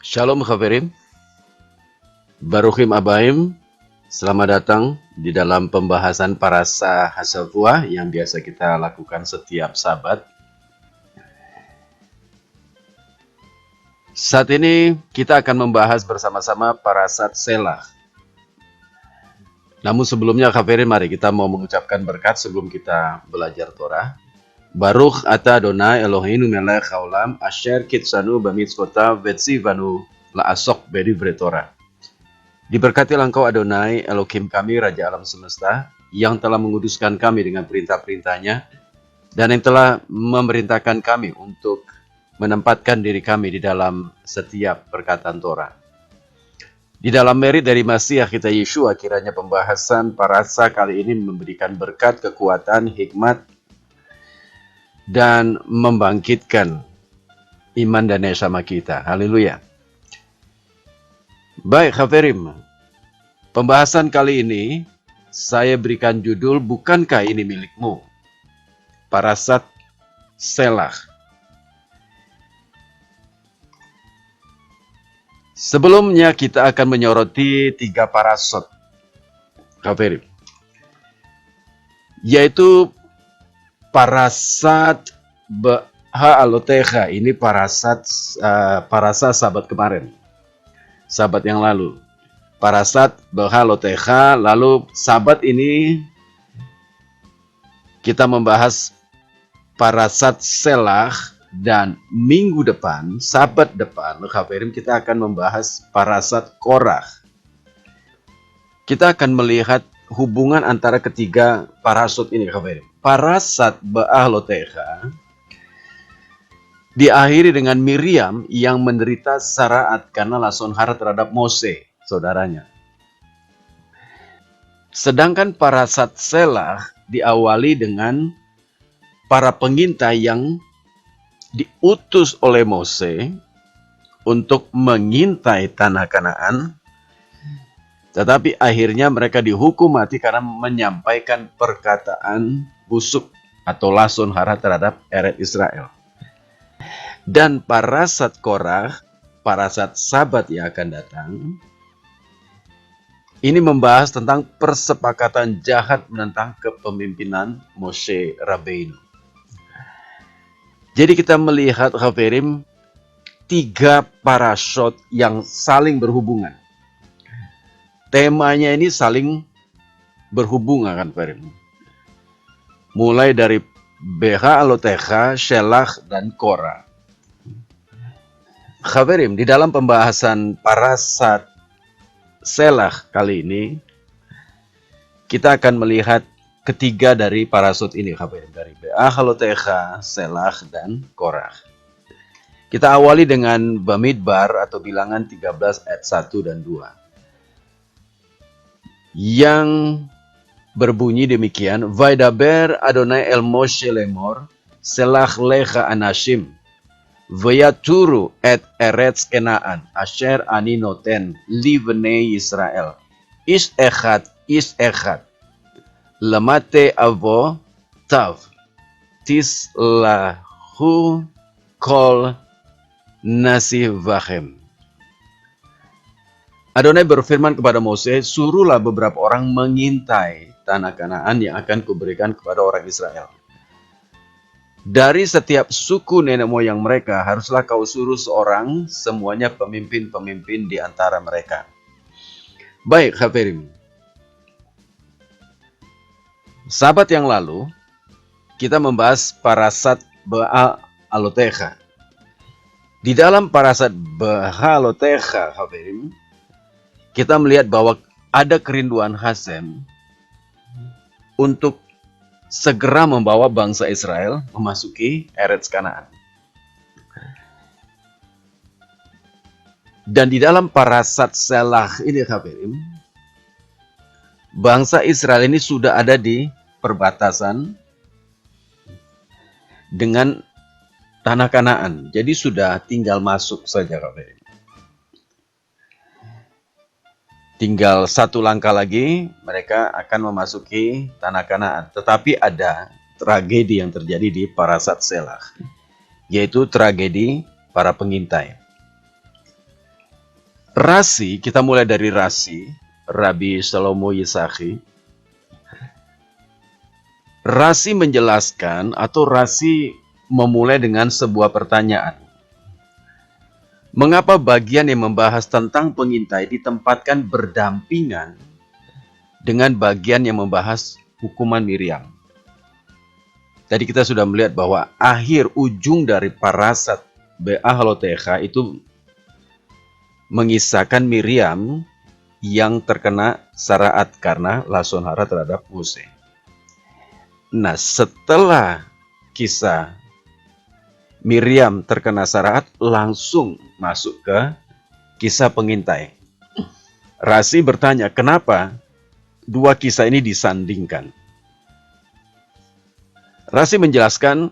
Shalom Khaverim, Baruchim Abaim, selamat datang di dalam pembahasan Parasa Hasavua yang biasa kita lakukan setiap Sabat. Saat ini kita akan membahas bersama-sama Parasat Selah. Namun sebelumnya Khaverim, mari kita mau mengucapkan berkat sebelum kita belajar Torah. Baruch ata Adonai Eloheinu melech haolam asher kitsanu bamitzvotav vetzivanu la'asok bedivre Torah. Diberkatilah Engkau Adonai Elohim kami, Raja alam semesta, yang telah menguduskan kami dengan perintah-perintahnya dan yang telah memerintahkan kami untuk menempatkan diri kami di dalam setiap perkataan Torah. Di dalam merit dari Masiah kita Yeshua, kiranya pembahasan parasa kali ini memberikan berkat, kekuatan, hikmat, dan membangkitkan iman dan neshama kita. Haleluya. Baik, Khaverim. Pembahasan kali ini saya berikan judul Bukankah Ini Milikmu? Parasat Selah. Sebelumnya kita akan menyoroti 3 parasot, Khaverim, yaitu Parasat Ba'alotecha. Ini parasa sahabat kemarin, sahabat yang lalu. Parasat Ba'alotecha. Lalu sahabat ini kita membahas Parasat Selah. Dan minggu depan, sahabat depan, Khaverim, kita akan membahas Parasat Korah. Kita akan melihat hubungan antara ketiga parasot ini, Khaverim. Parasat Ba'alotecha diakhiri dengan Miriam yang menderita saraat karena lason hara terhadap Mose, saudaranya. Sedangkan parasat Selah diawali dengan para pengintai yang diutus oleh Mose untuk mengintai tanah Kanaan, tetapi akhirnya mereka dihukum mati karena menyampaikan perkataan busuk atau lason hara terhadap Eretz Israel. Dan parasat Korah, parasat sabat yang akan datang, ini membahas tentang persepakatan jahat menentang kepemimpinan Moshe Rabbeinu. Jadi kita melihat, Khaverim, 3 parasot yang saling berhubungan. Temanya ini saling berhubungan, kan, Khaverim. Mulai dari Ba'alotecha, Selah, dan Korah. Khaverim, di dalam pembahasan parasat Selah kali ini, kita akan melihat ketiga dari parasot ini, Khaverim, dari Ba'alotecha, Selah, dan Korah. Kita awali dengan Bamidbar atau bilangan 13 ayat 1 dan 2. Yang berbunyi demikian, Vaidaber Adonai el Moshe lemor, Selah lecha anashim, Vayaturu et eretz Kenaan, asher ani noten livnei Israel, is echad, lemate avo tav, tis lahu kol nasih vachem. Adonai berfirman kepada Mose, suruhlah beberapa orang mengintai tanah Kanaan yang akan kuberikan kepada orang Israel. Dari setiap suku nenek moyang mereka, haruslah kau suruh seorang, semuanya pemimpin-pemimpin di antara mereka. Baik, Khaverim. Sabat yang lalu, kita membahas parasat Ba'alotecha. Di dalam parasat Ba'alotecha, Khaverim, kita melihat bahwa ada kerinduan Hasem untuk segera membawa bangsa Israel memasuki Eretz Kanaan. Dan di dalam parasat Selah ini, Khaverim, bangsa Israel ini sudah ada di perbatasan dengan tanah Kanaan. Jadi sudah tinggal masuk saja, Khaverim. Tinggal 1 langkah lagi, mereka akan memasuki tanah Kanaan. Tetapi ada tragedi yang terjadi di parasat Selah, yaitu tragedi para pengintai. Rasi, kita mulai dari Rasi, Rabbi Shlomo Yisachar. Rasi menjelaskan atau Rasi memulai dengan sebuah pertanyaan. Mengapa bagian yang membahas tentang pengintai ditempatkan berdampingan dengan bagian yang membahas hukuman Miriam? Tadi kita sudah melihat bahwa akhir ujung dari parasat Be'ahlotecha itu mengisahkan Miriam yang terkena saraat karena lason hara terhadap Mose. Nah, setelah kisah Miriam terkena saraat, langsung masuk ke kisah pengintai. Rasi bertanya, kenapa dua kisah ini disandingkan? Rasi menjelaskan,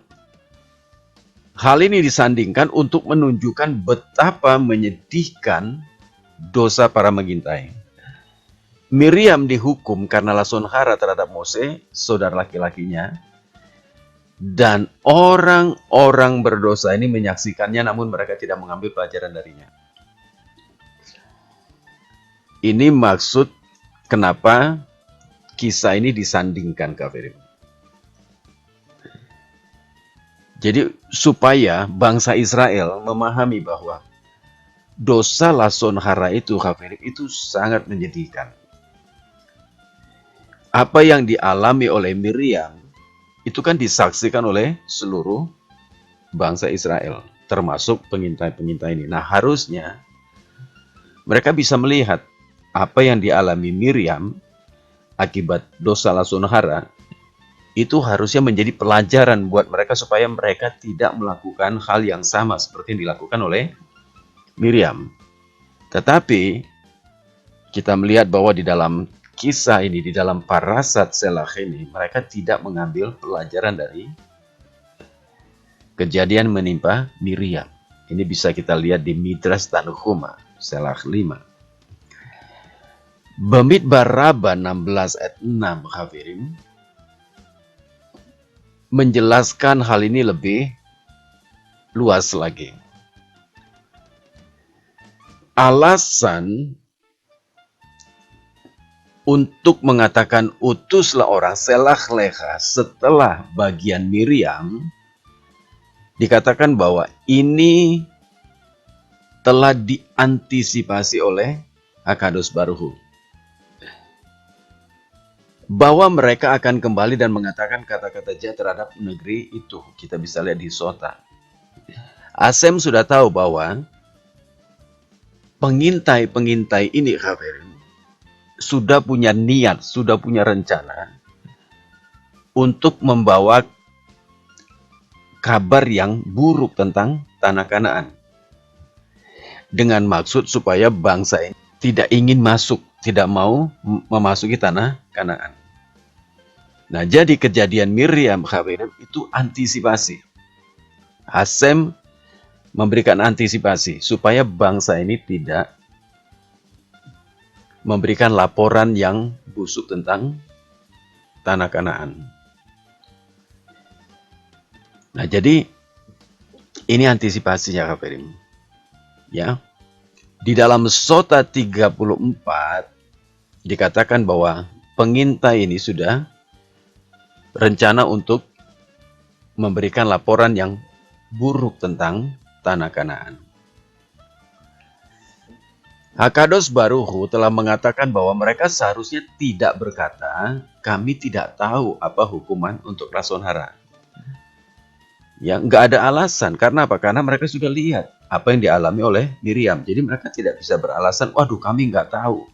hal ini disandingkan untuk menunjukkan betapa menyedihkan dosa para mengintai. Miriam dihukum karena lason hara terhadap Mose, saudara laki-lakinya, dan orang-orang berdosa ini menyaksikannya namun mereka tidak mengambil pelajaran darinya. Ini maksud kenapa kisah ini disandingkan, Kafirin. Jadi supaya bangsa Israel memahami bahwa dosa lason hara itu, Kafirin, itu sangat menyedihkan. Apa yang dialami oleh Miriam itu kan disaksikan oleh seluruh bangsa Israel, termasuk pengintai-pengintai ini. Nah, harusnya mereka bisa melihat apa yang dialami Miriam akibat dosa lason hara itu harusnya menjadi pelajaran buat mereka supaya mereka tidak melakukan hal yang sama seperti yang dilakukan oleh Miriam. Tetapi kita melihat bahwa di dalam kisah ini, di dalam parasat Selach ini, mereka tidak mengambil pelajaran dari kejadian menimpa Miriam. Ini bisa kita lihat di Midrash Tanhuma, Selach 5. Bamidbar Rabbah 16 ayat 6, Hafirim, menjelaskan hal ini lebih luas lagi. Alasan untuk mengatakan utuslah orang Selach Lecha setelah bagian Miriam, dikatakan bahwa ini telah diantisipasi oleh Hakadosh Baruch Hu. Bahwa mereka akan kembali dan mengatakan kata-kata jahat terhadap negeri itu. Kita bisa lihat di Sota. Asem sudah tahu bahwa pengintai-pengintai ini, Hafirin, sudah punya niat, sudah punya rencana untuk membawa kabar yang buruk tentang tanah Kanaan. Dengan maksud supaya bangsa ini tidak ingin masuk, tidak mau memasuki tanah Kanaan. Nah, jadi kejadian Miriam Hafirin itu antisipasi. Hasem memberikan antisipasi supaya bangsa ini tidak memberikan laporan yang busuk tentang tanah Kanaan. Nah, jadi ini antisipasinya, Hafirin. Ya. Di dalam Sota 34 dikatakan bahwa pengintai ini sudah rencana untuk memberikan laporan yang buruk tentang tanah Kanaan. Hakadosh Baruch Hu telah mengatakan bahwa mereka seharusnya tidak berkata, kami tidak tahu apa hukuman untuk lason hara. Ya, nggak ada alasan. Karena apa? Karena mereka sudah lihat apa yang dialami oleh Miriam. Jadi mereka tidak bisa beralasan, waduh kami nggak tahu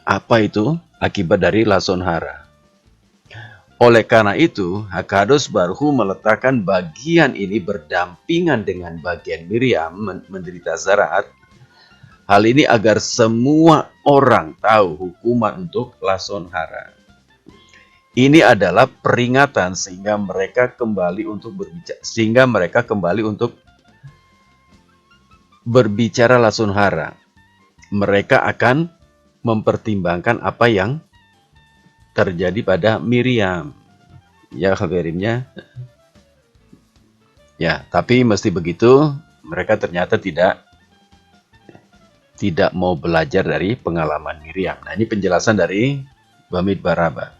apa itu akibat dari lason hara. Oleh karena itu, Hakadosh Baruch Hu meletakkan bagian ini berdampingan dengan bagian Miriam menderita zaraat. Hal ini agar semua orang tahu hukuman untuk lason hara. Ini adalah peringatan sehingga mereka kembali untuk berbicara lason hara. Mereka akan mempertimbangkan apa yang terjadi pada Miriam. Ya, kabarimnya. Ya, tapi mesti begitu, mereka ternyata tidak tidak mau belajar dari pengalaman Miriam. Nah, ini penjelasan dari Bamidbar Rabbah.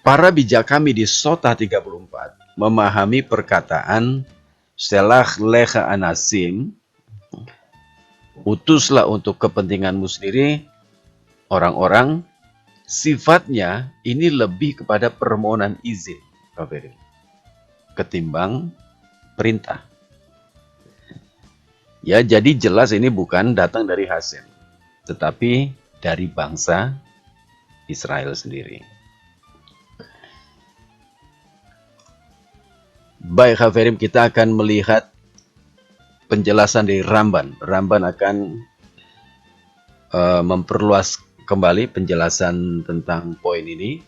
Para bijak kami di Sota 34 memahami perkataan Selah lecha anasim, utuslah untuk kepentinganmu sendiri orang-orang. Sifatnya ini lebih kepada permohonan izin ketimbang perintah. Ya, jadi jelas ini bukan datang dari Hasem, tetapi dari bangsa Israel sendiri. Baik, Hafirim, kita akan melihat penjelasan dari Ramban. Ramban akan memperluas kembali penjelasan tentang poin ini.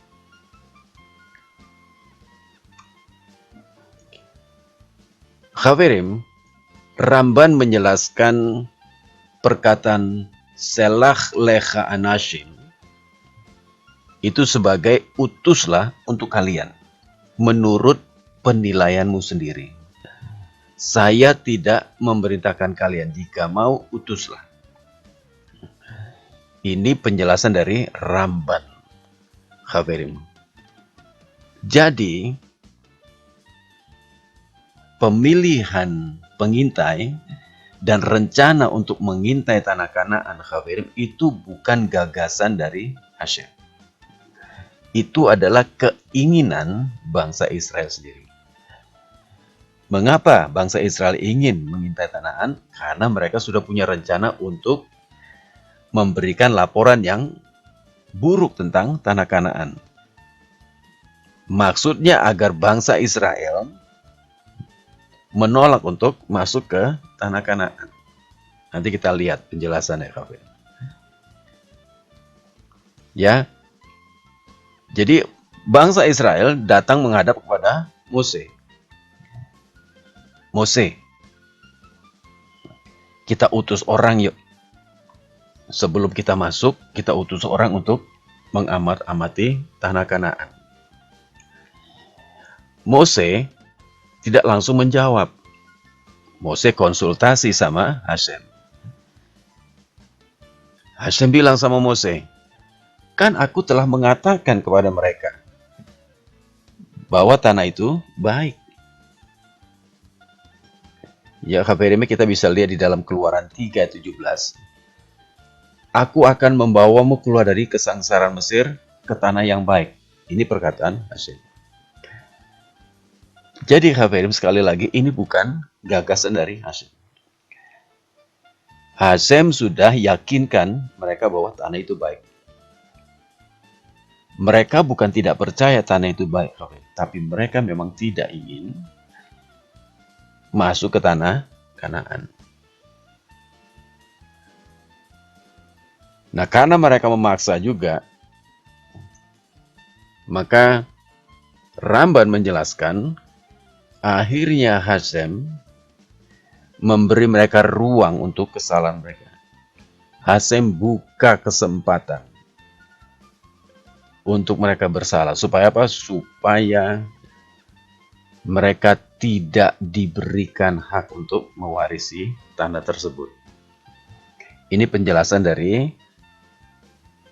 Hafirim, Ramban menjelaskan perkataan Selah lecha anashim itu sebagai utuslah untuk kalian menurut penilaianmu sendiri. Saya tidak memerintahkan kalian, jika mau utuslah. Ini penjelasan dari Ramban, Hafirim. Jadi pemilihan pengintai dan rencana untuk mengintai tanah Kanaan, Hafirim, itu bukan gagasan dari Hashem. Itu adalah keinginan bangsa Israel sendiri. Mengapa bangsa Israel ingin mengintai tanah Kanaan? Karena mereka sudah punya rencana untuk memberikan laporan yang buruk tentang tanah Kanaan. Maksudnya agar bangsa Israel menolak untuk masuk ke tanah Kanaan. Nanti kita lihat penjelasannya, Kafir. Ya. Jadi bangsa Israel datang menghadap kepada Mose. Mose, kita utus orang yuk. Sebelum kita masuk, kita utus orang untuk mengamati tanah Kanaan. Mose tidak langsung menjawab. Mose konsultasi sama Hashem. Hashem bilang sama Mose, kan aku telah mengatakan kepada mereka bahwa tanah itu baik. Ya, KPDM kita bisa lihat di dalam Keluaran 3:17. Aku akan membawamu keluar dari kesengsaraan Mesir ke tanah yang baik. Ini perkataan Hashem. Jadi KPDM sekali lagi, ini bukan gagasan dari Hashem. Hashem sudah yakinkan mereka bahwa tanah itu baik. Mereka bukan tidak percaya tanah itu baik, tapi mereka memang tidak ingin masuk ke tanah Kanaan. Nah, karena mereka memaksa juga, maka Ramban menjelaskan, akhirnya Hashem memberi mereka ruang untuk kesalahan mereka. Hashem buka kesempatan untuk mereka bersalah. Supaya apa? Supaya mereka tidak diberikan hak untuk mewarisi tanah tersebut. Ini penjelasan dari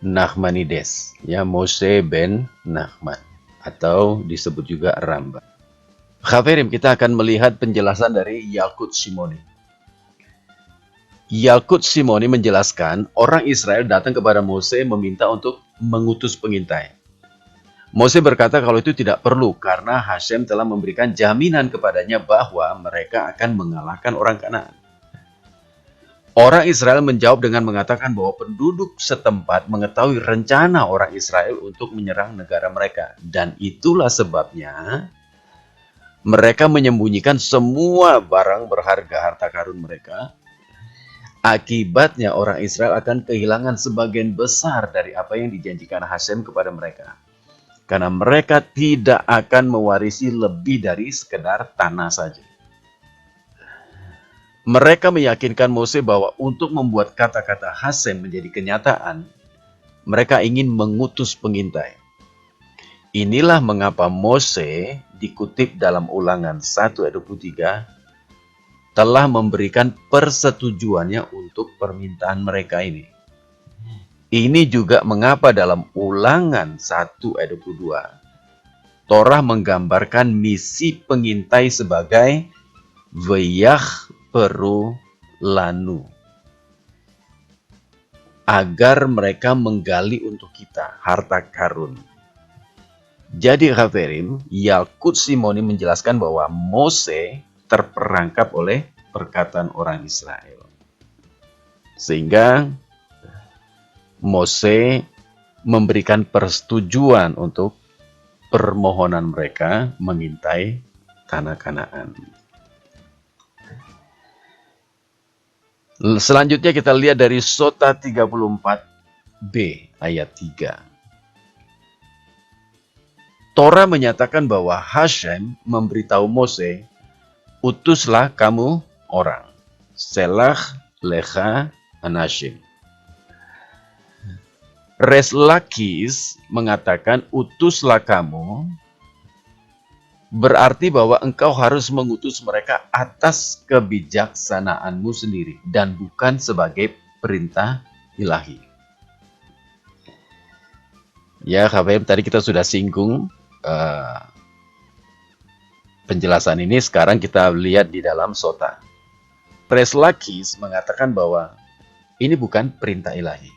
Nachmanides, ya, Moshe ben Nachman, atau disebut juga Ramban. Khaverim, kita akan melihat penjelasan dari Yalkut Simoni. Yalkut Simoni menjelaskan, orang Israel datang kepada Mose meminta untuk mengutus pengintai. Mose berkata kalau itu tidak perlu karena Hashem telah memberikan jaminan kepadanya bahwa mereka akan mengalahkan orang Kanaan. Orang Israel menjawab dengan mengatakan bahwa penduduk setempat mengetahui rencana orang Israel untuk menyerang negara mereka. Dan itulah sebabnya mereka menyembunyikan semua barang berharga harta karun mereka. Akibatnya orang Israel akan kehilangan sebagian besar dari apa yang dijanjikan Hashem kepada mereka. Karena mereka tidak akan mewarisi lebih dari sekedar tanah saja. Mereka meyakinkan Mose bahwa untuk membuat kata-kata Hashem menjadi kenyataan, mereka ingin mengutus pengintai. Inilah mengapa Mose dikutip dalam Ulangan 1:23 telah memberikan persetujuannya untuk permintaan mereka ini. Ini juga mengapa dalam Ulangan 1 ayat 22, Torah menggambarkan misi pengintai sebagai Veyah peru lanu, agar mereka menggali untuk kita harta karun. Jadi Haverim, Yalkut Simoni menjelaskan bahwa Mose terperangkap oleh perkataan orang Israel. Sehingga Mose memberikan persetujuan untuk permohonan mereka mengintai tanah Kanaan. Selanjutnya kita lihat dari Sota 34b ayat 3. Torah menyatakan bahwa Hashem memberitahu Mose, utuslah kamu orang, Selach lecha anashim. Res Lakis mengatakan utuslah kamu, berarti bahwa engkau harus mengutus mereka atas kebijaksanaanmu sendiri dan bukan sebagai perintah ilahi. Ya, KPM tadi kita sudah singgung penjelasan ini, sekarang kita lihat di dalam Sota. Res Lakis mengatakan bahwa ini bukan perintah ilahi.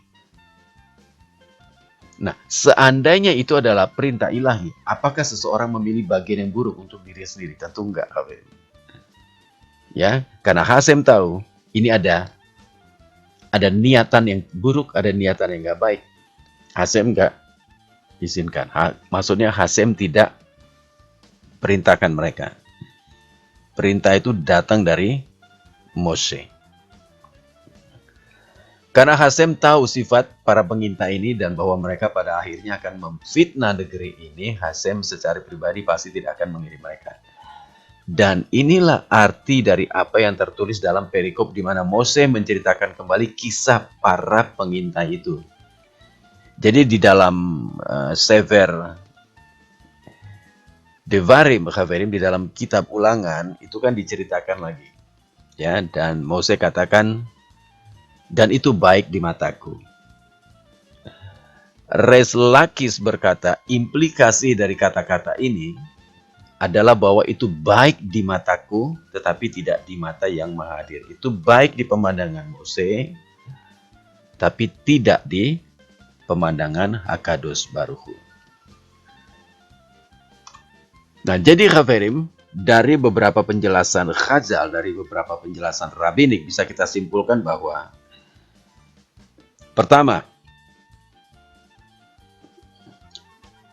Nah, seandainya itu adalah perintah ilahi, apakah seseorang memilih bagian yang buruk untuk diri sendiri? Tentu enggak. Ya, karena Hasem tahu ini ada niatan yang buruk, ada niatan yang enggak baik. Hasem enggak izinkan. Maksudnya Hasem tidak perintahkan mereka. Perintah itu datang dari Mose. Karena Hasem tahu sifat para pengintai ini dan bahwa mereka pada akhirnya akan memfitnah negeri ini, Hasem secara pribadi pasti tidak akan mengirim mereka. Dan inilah arti dari apa yang tertulis dalam perikop di mana Mose menceritakan kembali kisah para pengintai itu. Jadi di dalam Sefer Devarim, di dalam kitab Ulangan itu kan diceritakan lagi. Ya, dan Mose katakan, dan itu baik di mataku. Res Lakis berkata, implikasi dari kata-kata ini adalah bahwa itu baik di mataku, tetapi tidak di mata yang Maha Hadir. Itu baik di pemandangan Mose, tapi tidak di pemandangan Hakadosh Baruch Hu. Nah, jadi Haverim, dari beberapa penjelasan Chazal, dari beberapa penjelasan rabbinik, bisa kita simpulkan bahwa pertama,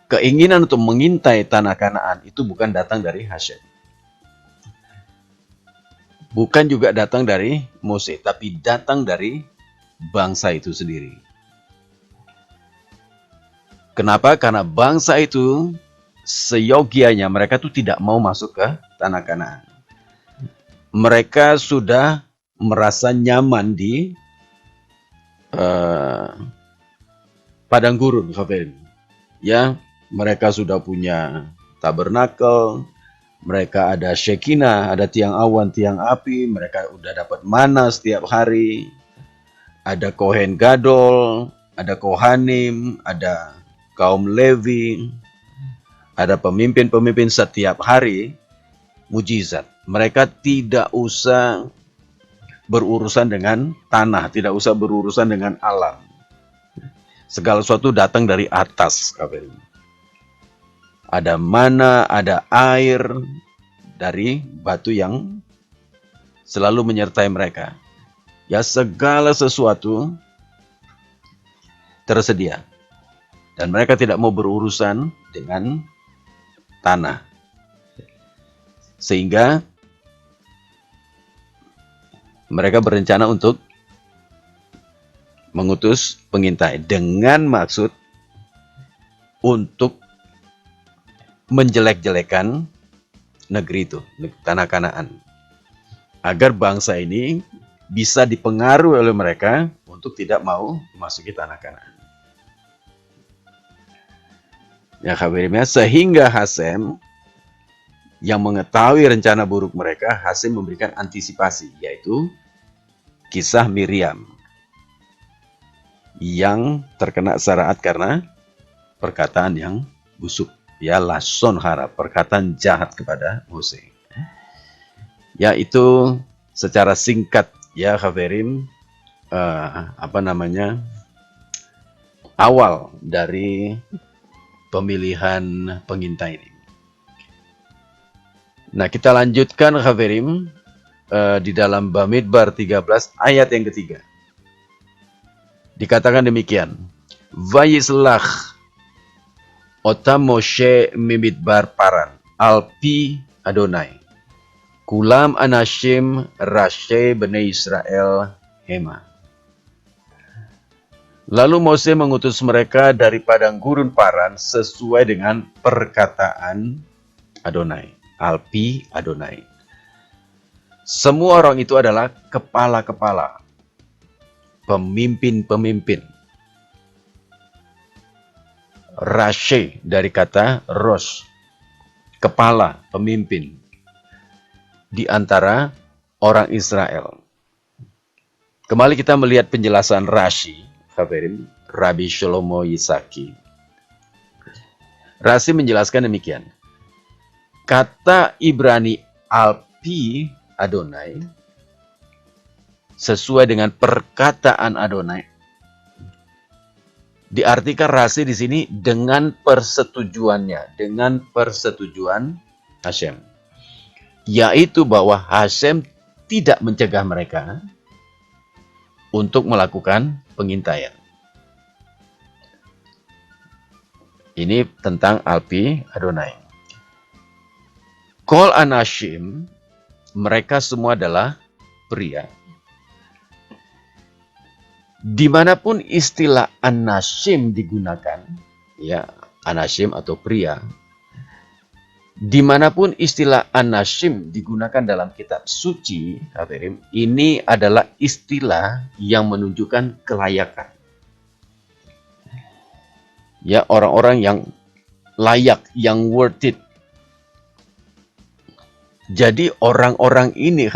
keinginan untuk mengintai tanah Kanaan itu bukan datang dari Hashem. Bukan juga datang dari Mose, tapi datang dari bangsa itu sendiri. Kenapa? Karena bangsa itu seyogianya mereka tuh tidak mau masuk ke tanah Kanaan. Mereka sudah merasa nyaman di padang gurun, ya, mereka sudah punya tabernakel, mereka ada Shekinah, ada tiang awan, tiang api, mereka udah dapat mana setiap hari, ada Kohen Gadol, ada Kohanim, ada kaum Levi, ada pemimpin-pemimpin setiap hari, mujizat. Mereka tidak usah berurusan dengan tanah, tidak usah berurusan dengan alam. Segala sesuatu datang dari atas. Ada mana, ada air dari batu yang selalu menyertai mereka. Ya, segala sesuatu tersedia. Dan mereka tidak mau berurusan dengan tanah. Sehingga mereka berencana untuk mengutus pengintai dengan maksud untuk menjelek-jelekan negeri itu, tanah Kanaan. Agar bangsa ini bisa dipengaruhi oleh mereka untuk tidak mau memasuki tanah Kanaan. Ya, kabarnya sehingga Hasem yang mengetahui rencana buruk mereka, Hasem memberikan antisipasi, yaitu kisah Miriam yang terkena saraat karena perkataan yang busuk. Ya, lason hara, perkataan jahat kepada Mose. Ya, itu secara singkat ya Khaverim, awal dari pemilihan pengintai ini. Nah, kita lanjutkan Khaverim di dalam Bamidbar 13 ayat yang ketiga. Dikatakan demikian. Vayislach otam Moshe mimidbar paran alpi Adonai. Kulam anashim rashe bnei Israel hema. Lalu Mose mengutus mereka dari padang gurun Paran sesuai dengan perkataan Adonai. Alpi Adonai. Semua orang itu adalah kepala-kepala, pemimpin-pemimpin. Rashe dari kata Rosh, kepala, pemimpin di antara orang Israel. Kembali kita melihat penjelasan Rashi, Khaverim, Rabbi Shlomo Yisaki. Rashi menjelaskan demikian. Kata Ibrani Alpi Adonai sesuai dengan perkataan Adonai. Diartikan Rashi di sini dengan persetujuannya, dengan persetujuan Hashem. Yaitu bahwa Hashem tidak mencegah mereka untuk melakukan pengintaian. Ini tentang Alpi Adonai. Kol Anashim, mereka semua adalah pria. Dimanapun istilah Anashim digunakan, ya Anashim atau pria, dimanapun istilah Anashim digunakan dalam kitab suci, ini adalah istilah yang menunjukkan kelayakan. Ya, orang-orang yang layak, yang worth it. Jadi orang-orang ini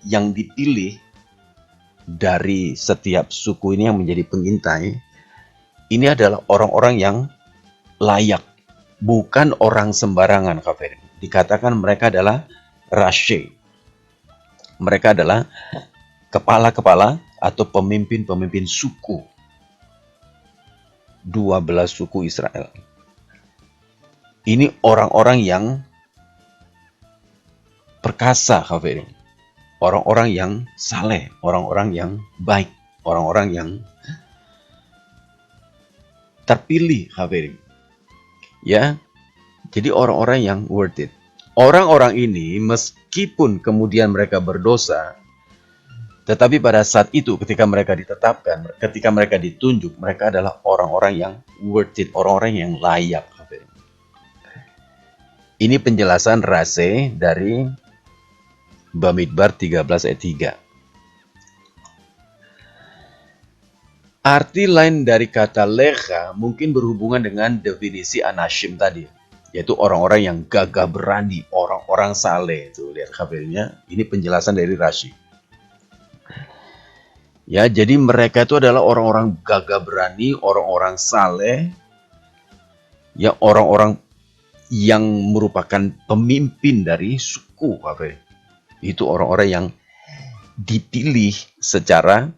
yang dipilih dari setiap suku ini yang menjadi pengintai, ini adalah orang-orang yang layak. Bukan orang sembarangan, Khaverim. Dikatakan mereka adalah Rashe. Mereka adalah kepala-kepala atau pemimpin-pemimpin suku. 12 suku Israel. Ini orang-orang yang perkasa, Khaverim. Orang-orang yang saleh, orang-orang yang baik, orang-orang yang terpilih, Khaverim. Ya, jadi orang-orang yang worth it. Orang-orang ini meskipun kemudian mereka berdosa, tetapi pada saat itu ketika mereka ditetapkan, ketika mereka ditunjuk, mereka adalah orang-orang yang worth it, orang-orang yang layak. Ini penjelasan Rashi dari Bamidbar 13 ayat 3. Arti lain dari kata lecha mungkin berhubungan dengan definisi anashim tadi, yaitu orang-orang yang gagah berani, orang-orang saleh. Tuh lihat kabelnya, ini penjelasan dari Rashi. Ya, jadi mereka itu adalah orang-orang gagah berani, orang-orang saleh, ya orang-orang yang merupakan pemimpin dari suku, itu orang-orang yang dipilih secara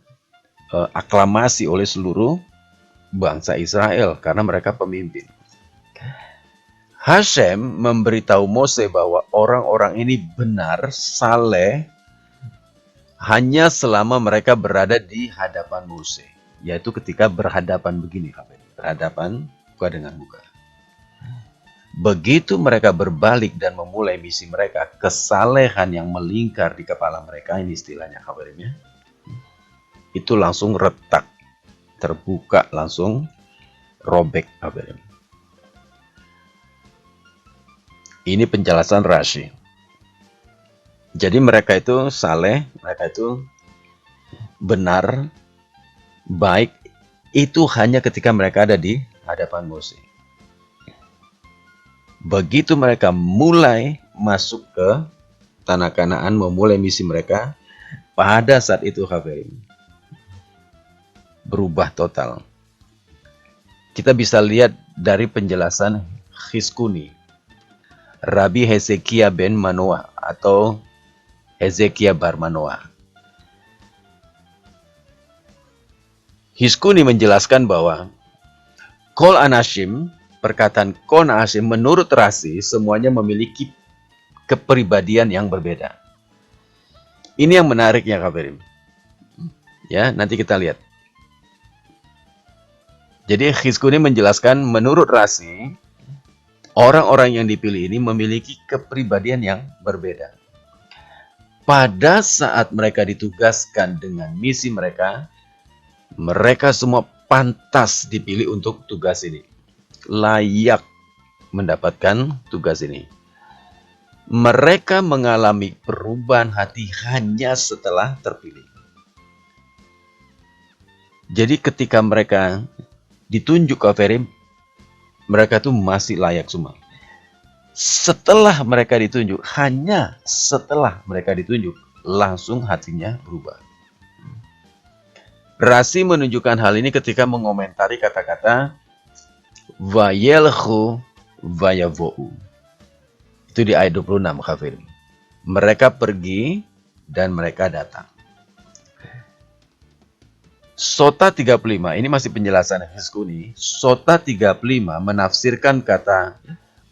aklamasi oleh seluruh bangsa Israel karena mereka pemimpin. Hashem memberitahu Mose bahwa orang-orang ini benar, saleh, hanya selama mereka berada di hadapan Mose. Yaitu ketika berhadapan begini, berhadapan muka dengan muka. Begitu mereka berbalik dan memulai misi mereka, kesalehan yang melingkar di kepala mereka, ini istilahnya kabarnya, itu langsung retak, terbuka, langsung robek kabarnya. Ini penjelasan Rashi. Jadi mereka itu saleh, mereka itu benar, baik, itu hanya ketika mereka ada di hadapan Mose. Begitu mereka mulai masuk ke tanah Kanaan memulai misi mereka, pada saat itu Hafirin berubah total. Kita bisa lihat dari penjelasan Khiskuni, Rabi Hezekia ben Manoah atau Hezekia bar Manoah. Khiskuni menjelaskan bahwa Kol Anashim, perkataan Kol Anashim menurut Rasi semuanya memiliki kepribadian yang berbeda. Ini yang menariknya Kafirin. Ya, nanti kita lihat. Jadi Khiskuni menjelaskan menurut Rasi, orang-orang yang dipilih ini memiliki kepribadian yang berbeda. Pada saat mereka ditugaskan dengan misi mereka, mereka semua pantas dipilih untuk tugas ini. Layak mendapatkan tugas ini. Mereka mengalami perubahan hati hanya setelah terpilih. Jadi ketika mereka ditunjuk Kafirin, mereka tuh masih layak semua. Setelah mereka ditunjuk, hanya setelah mereka ditunjuk, langsung hatinya berubah. Rasi menunjukkan hal ini ketika mengomentari kata-kata Vayelchu vayavo'u. Itu di ayat 26 Kafirin. Mereka pergi dan mereka datang. Sota 35, ini masih penjelasan Khiskuni. Sota 35 menafsirkan kata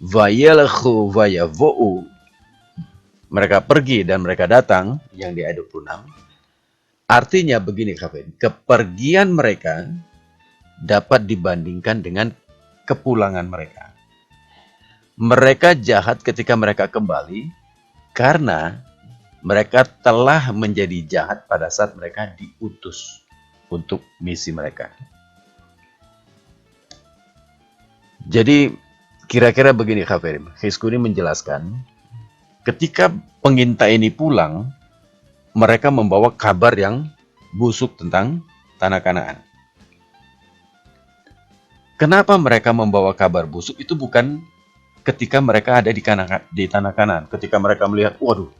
Vayelchu vayavo'u. Mereka pergi dan mereka datang, yang di ayat 26. Artinya begini Kafirin, kepergian mereka dapat dibandingkan dengan kepulangan mereka. Mereka jahat ketika mereka kembali karena mereka telah menjadi jahat pada saat mereka diutus untuk misi mereka. Jadi kira-kira begini Kafirin, Khiskuni menjelaskan ketika pengintai ini pulang, mereka membawa kabar yang busuk tentang tanah Kanaan. Kenapa mereka membawa kabar busuk? Itu bukan ketika mereka ada di tanah Kanaan. Ketika mereka melihat, waduh,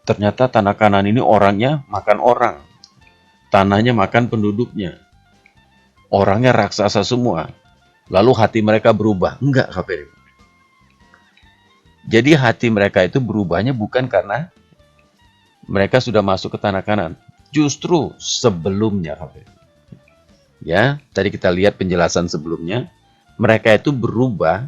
ternyata tanah Kanaan ini orangnya makan orang. Tanahnya makan penduduknya. Orangnya raksasa semua. Lalu hati mereka berubah. Enggak, Kafirin. Jadi hati mereka itu berubahnya bukan karena mereka sudah masuk ke tanah Kanaan. Justru sebelumnya, ya, tadi kita lihat penjelasan sebelumnya, mereka itu berubah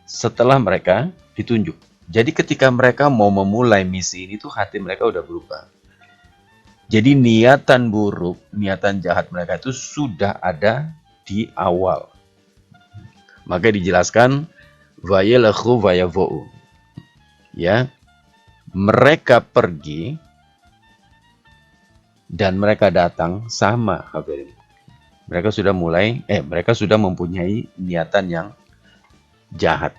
setelah mereka ditunjuk. Jadi ketika mereka mau memulai misi ini tuh hati mereka udah berubah. Jadi niatan buruk, niatan jahat mereka itu sudah ada di awal. Maka dijelaskan Vayelchu vayavo'u. Ya. Mereka pergi dan mereka datang sama Kafirin. Mereka sudah mempunyai niatan yang jahat.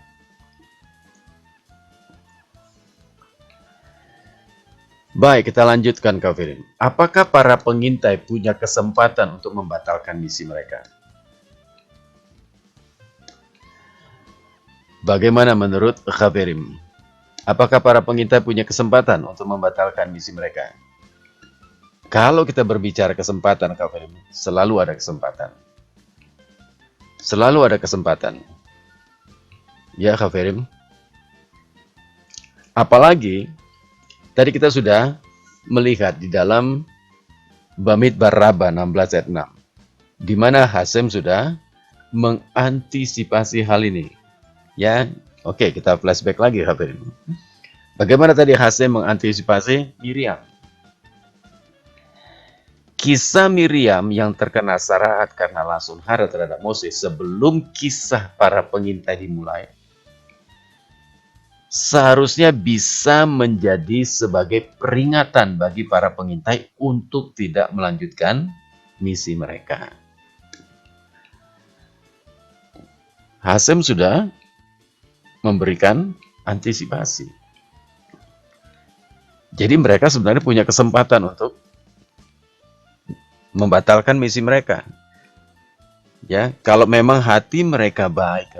Baik, kita lanjutkan Kafirin. Apakah para pengintai punya kesempatan untuk membatalkan misi mereka? Bagaimana menurut Kafirin? Apakah para pengintai punya kesempatan untuk membatalkan misi mereka? Kalau kita berbicara kesempatan, Kafirin, selalu ada kesempatan. Selalu ada kesempatan. Ya, Kafirin. Apalagi, tadi kita sudah melihat di dalam Bamidbar Rabbah 16 ayat 6. Di mana Hasem sudah mengantisipasi hal ini. Ya, oke, kita flashback lagi, Kafirin. Bagaimana tadi Hasem mengantisipasi Miriam? Kisah Miriam yang terkena sarahat karena langsung hara terhadap Moses sebelum kisah para pengintai dimulai, seharusnya bisa menjadi sebagai peringatan bagi para pengintai untuk tidak melanjutkan misi mereka. Hasem sudah memberikan antisipasi. Jadi mereka sebenarnya punya kesempatan untuk membatalkan misi mereka. Ya, kalau memang hati mereka baik,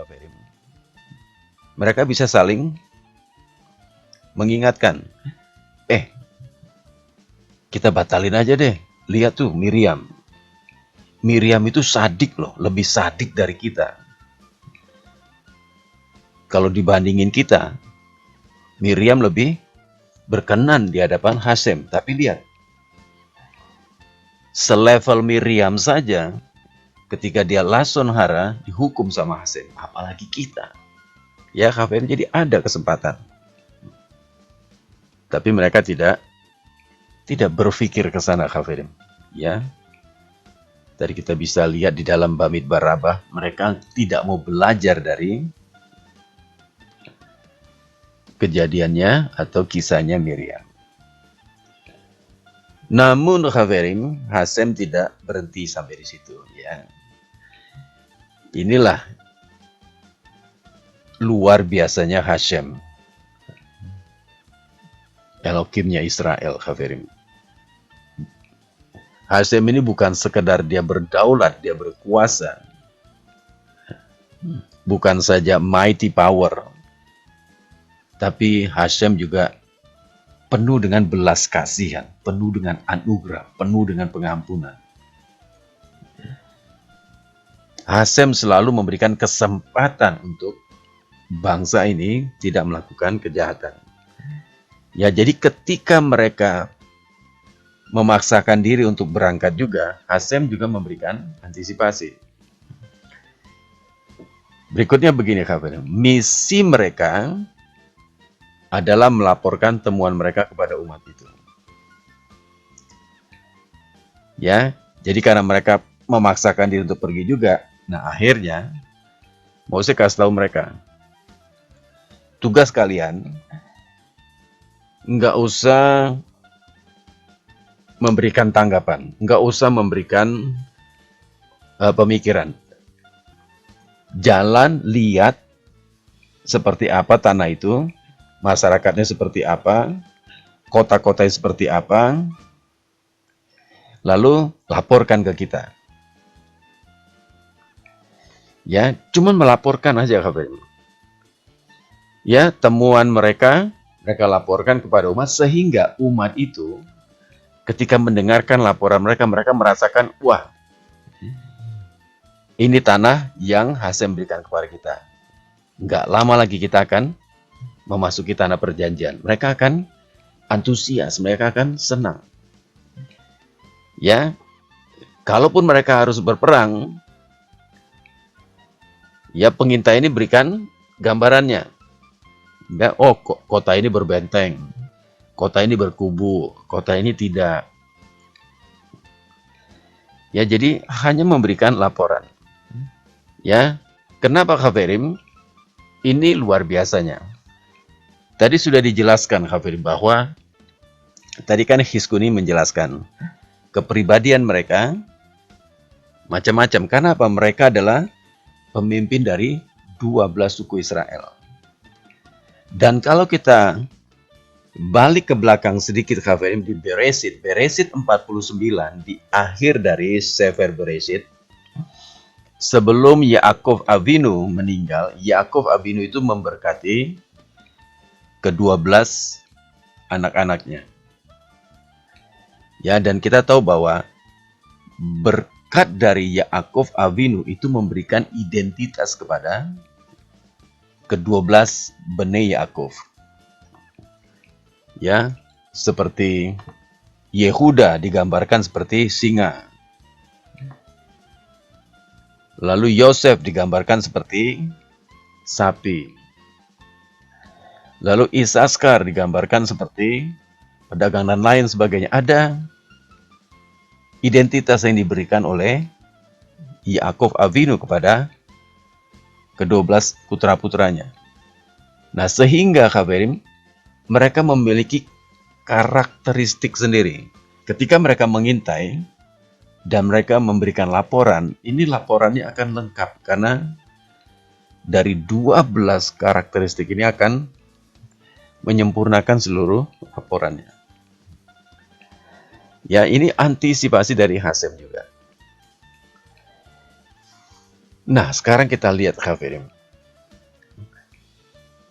mereka bisa saling mengingatkan, kita batalin aja deh. Lihat tuh Miriam. Miriam itu sadik loh, lebih sadik dari kita. Kalau dibandingin kita, Miriam lebih berkenan di hadapan Hasem. Tapi lihat, selevel Miriam saja, ketika dia lason hara, dihukum sama Hasem. Apalagi kita. Ya, KVM jadi ada kesempatan. Tapi mereka tidak berpikir ke sana, KVM. Ya, tadi kita bisa lihat di dalam Bamidbar Rabbah, mereka tidak mau belajar dari kejadiannya atau kisahnya Miriam. Namun Khaverim, Hasem tidak berhenti sampai di situ. Ya, inilah luar biasanya Hashem, Elohimnya Israel, Khaverim. Hasem ini bukan sekedar dia berdaulat, dia berkuasa. Bukan saja mighty power, tapi Hashem juga penuh dengan belas kasihan, penuh dengan anugerah, penuh dengan pengampunan. Hasem selalu memberikan kesempatan untuk bangsa ini tidak melakukan kejahatan. Ya, jadi ketika mereka memaksakan diri untuk berangkat juga, Hasem juga memberikan antisipasi. Berikutnya begini, kabar. Misi mereka adalah melaporkan temuan mereka kepada umat itu. Ya, jadi karena mereka memaksakan diri untuk pergi juga, nah akhirnya mau saya kasih tahu mereka, tugas kalian nggak usah memberikan tanggapan, nggak usah memberikan pemikiran. Jalan, lihat seperti apa tanah itu, masyarakatnya seperti apa, kota-kotanya seperti apa, lalu laporkan ke kita. Ya, cuman melaporkan aja kabarnya. Ya, temuan mereka laporkan kepada umat, sehingga umat itu ketika mendengarkan laporan mereka, mereka merasakan, wah, ini tanah yang Hasem berikan kepada kita. Nggak lama lagi kita akan memasuki tanah perjanjian. Mereka akan antusias, mereka akan senang. Ya, kalaupun mereka harus berperang, ya pengintai ini berikan gambarannya. Ya, oh, kota ini berbenteng, kota ini berkubu, kota ini tidak. Ya, jadi hanya memberikan laporan. Ya, kenapa Khaverim? Ini luar biasanya. Tadi sudah dijelaskan Khaverim bahwa tadi kan Hiskuni menjelaskan kepribadian mereka macam-macam. Kenapa? Mereka adalah pemimpin dari 12 suku Israel. Dan kalau kita balik ke belakang sedikit Khaverim di Beresit 49 di akhir dari Sefer Beresit, sebelum Yaakov Avinu meninggal, Yaakov Avinu itu memberkati ke-12 anak-anaknya. Ya, dan kita tahu bahwa berkat dari Yaakov Avinu itu memberikan identitas kepada ke-12 Bene Yaakov. Ya, seperti Yehuda digambarkan seperti singa. Lalu Yosef digambarkan seperti sapi. Lalu Isaskar digambarkan seperti pedagang dan lain sebagainya. Ada identitas yang diberikan oleh Yaakov Avinu kepada ke-12 putra-putranya. Nah, sehingga Khaverim, mereka memiliki karakteristik sendiri. Ketika mereka mengintai dan mereka memberikan laporan, ini laporannya akan lengkap karena dari 12 karakteristik ini akan menyempurnakan seluruh laporannya. Ya, ini antisipasi dari Hasem juga. Nah, sekarang kita lihat Khaverim.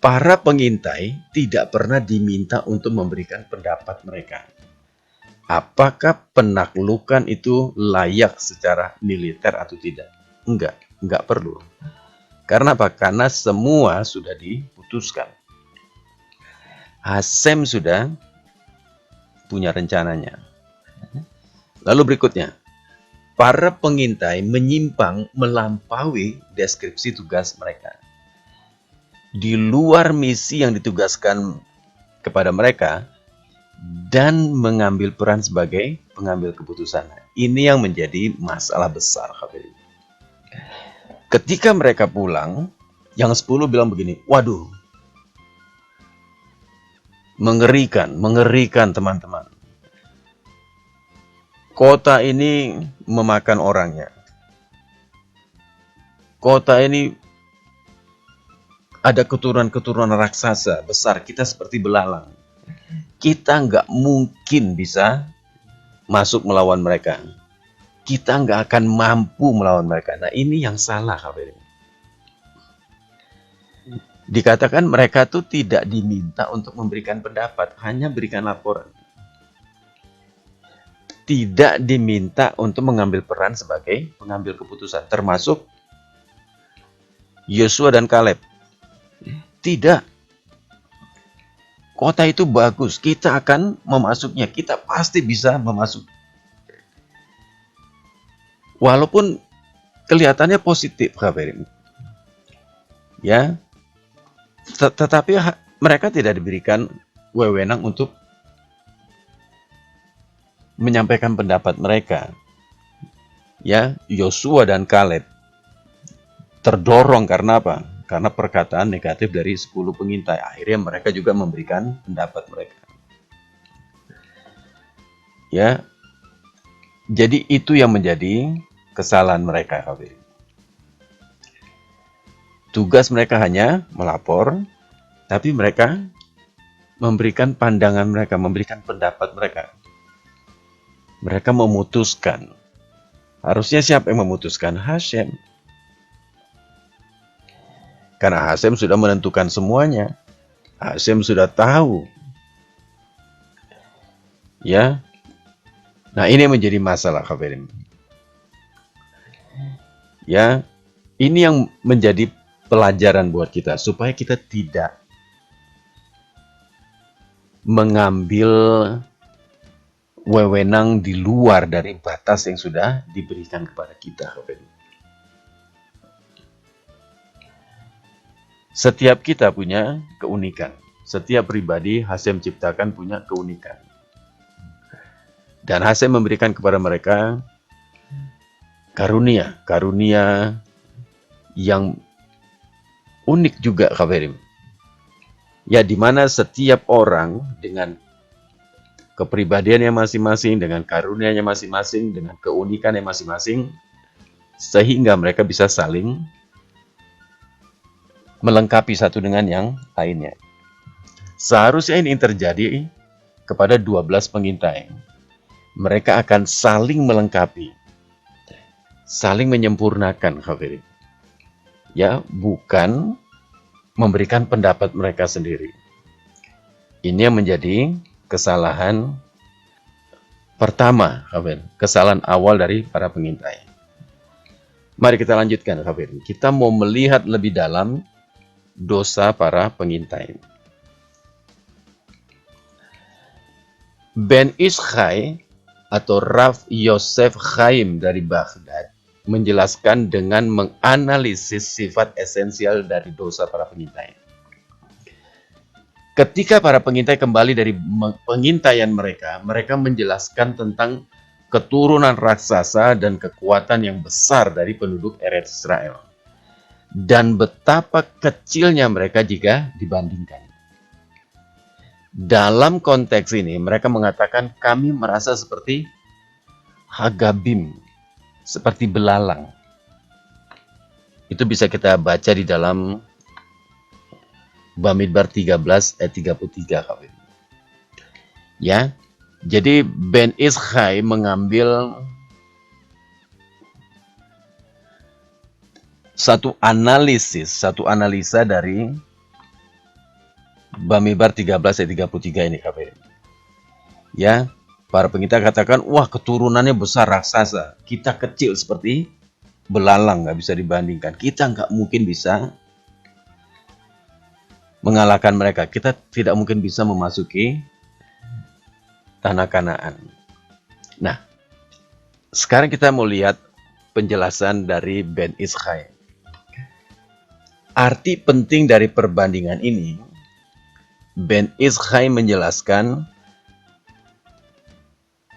para pengintai tidak pernah diminta untuk memberikan pendapat mereka. Apakah penaklukan itu layak secara militer atau tidak? Enggak perlu. Karena apa? Karena semua sudah diputuskan. Hasem sudah punya rencananya. Lalu berikutnya, para pengintai menyimpang melampaui deskripsi tugas mereka. Di luar misi yang ditugaskan kepada mereka, dan mengambil peran sebagai pengambil keputusan. Ini yang menjadi masalah besar. Ketika mereka pulang, yang 10 bilang begini, waduh, mengerikan teman-teman. Kota ini memakan orangnya. Kota ini ada keturunan-keturunan raksasa besar, kita seperti belalang. Kita nggak mungkin bisa masuk melawan mereka. Kita nggak akan mampu melawan mereka. Nah, ini yang salah. Dikatakan mereka tuh tidak diminta untuk memberikan pendapat, hanya berikan laporan. Tidak diminta untuk mengambil peran sebagai pengambil keputusan, termasuk Yosua dan Kaleb. Tidak. Kota itu bagus, kita akan memasuknya, kita pasti bisa memasuk. Walaupun kelihatannya positif, ya, tetapi mereka tidak diberikan wewenang untuk menyampaikan pendapat mereka. Ya, Yosua dan Kaleb terdorong karena apa? Karena perkataan negatif dari 10 pengintai. Akhirnya mereka juga memberikan pendapat mereka. Ya. Jadi itu yang menjadi kesalahan mereka. Tugas mereka hanya melapor, tapi mereka memberikan pandangan mereka, memberikan pendapat mereka. Mereka memutuskan. Harusnya siapa yang memutuskan? Hasem. Karena Hasem sudah menentukan semuanya. Hasem sudah tahu. Ya. Nah, ini menjadi masalah, kafirin. Ya. Ini yang menjadi pelajaran buat kita supaya kita tidak mengambil wewenang di luar dari batas yang sudah diberikan kepada kita, kafirin. Setiap kita punya keunikan. Setiap pribadi Hasem ciptakan punya keunikan. Dan Hasem memberikan kepada mereka karunia. Karunia yang unik juga, kafirin. Ya, di mana setiap orang dengan kepribadiannya masing-masing, dengan karunianya masing-masing, dengan keunikannya masing-masing, sehingga mereka bisa saling melengkapi satu dengan yang lainnya. Seharusnya ini terjadi kepada 12 pengintai. Mereka akan saling melengkapi, saling menyempurnakan, kafirin. Ya, bukan memberikan pendapat mereka sendiri. Ini yang menjadi kesalahan pertama, kafirin. Kesalahan awal dari para pengintai. Mari kita lanjutkan, kafirin. Kita mau melihat lebih dalam dosa para pengintai. Ben Ischai atau Rav Yosef Chaim dari Baghdad menjelaskan dengan menganalisis sifat esensial dari dosa para pengintai. Ketika para pengintai kembali dari pengintaian mereka, mereka menjelaskan tentang keturunan raksasa dan kekuatan yang besar dari penduduk Eretz Israel. Dan betapa kecilnya mereka jika dibandingkan. Dalam konteks ini, mereka mengatakan kami merasa seperti Hagabim, seperti belalang. Itu bisa kita baca di dalam Bamidbar 13 ayat 33. Ya, jadi Ben Ischai mengambil satu analisa dari Bamidbar 13 ayat 33 ini KPR. Ya, para pengintai katakan, wah keturunannya besar raksasa. Kita kecil seperti belalang, nggak bisa dibandingkan. Kita nggak mungkin bisa mengalahkan mereka. Kita tidak mungkin bisa memasuki tanah Kanaan. Nah, sekarang kita mau lihat penjelasan dari Ben Ish Chai. Arti penting dari perbandingan ini, Ben Ish Chai menjelaskan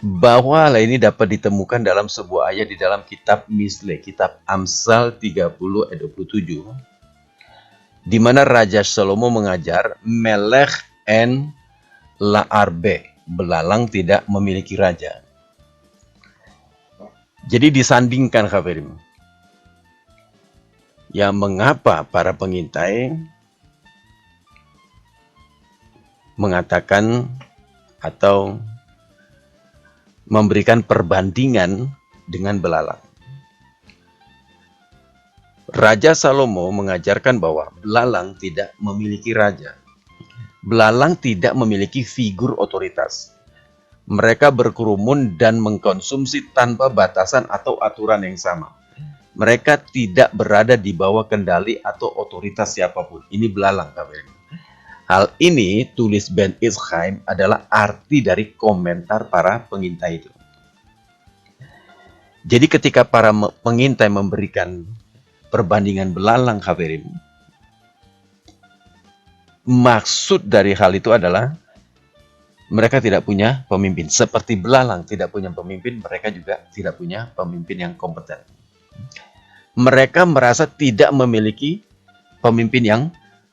bahwa hal ini dapat ditemukan dalam sebuah ayat di dalam kitab Misle, kitab Amsal 30 ayat 27, di mana Raja Salomo mengajar Melech en la arbe, belalang tidak memiliki raja. Jadi disandingkan Khafirim. Ya, mengapa para pengintai mengatakan atau memberikan perbandingan dengan belalang. Raja Salomo mengajarkan bahwa belalang tidak memiliki raja. Belalang tidak memiliki figur otoritas. Mereka berkerumun dan mengkonsumsi tanpa batasan atau aturan yang sama. Mereka tidak berada di bawah kendali atau otoritas siapapun. Ini belalang, kabarnya. Hal ini, tulis Ben Ish Chai, adalah arti dari komentar para pengintai itu. Jadi ketika para pengintai memberikan perbandingan belalang, Khafirim, maksud dari hal itu adalah mereka tidak punya pemimpin. Seperti belalang tidak punya pemimpin, mereka juga tidak punya pemimpin yang kompeten. Mereka merasa tidak memiliki pemimpin yang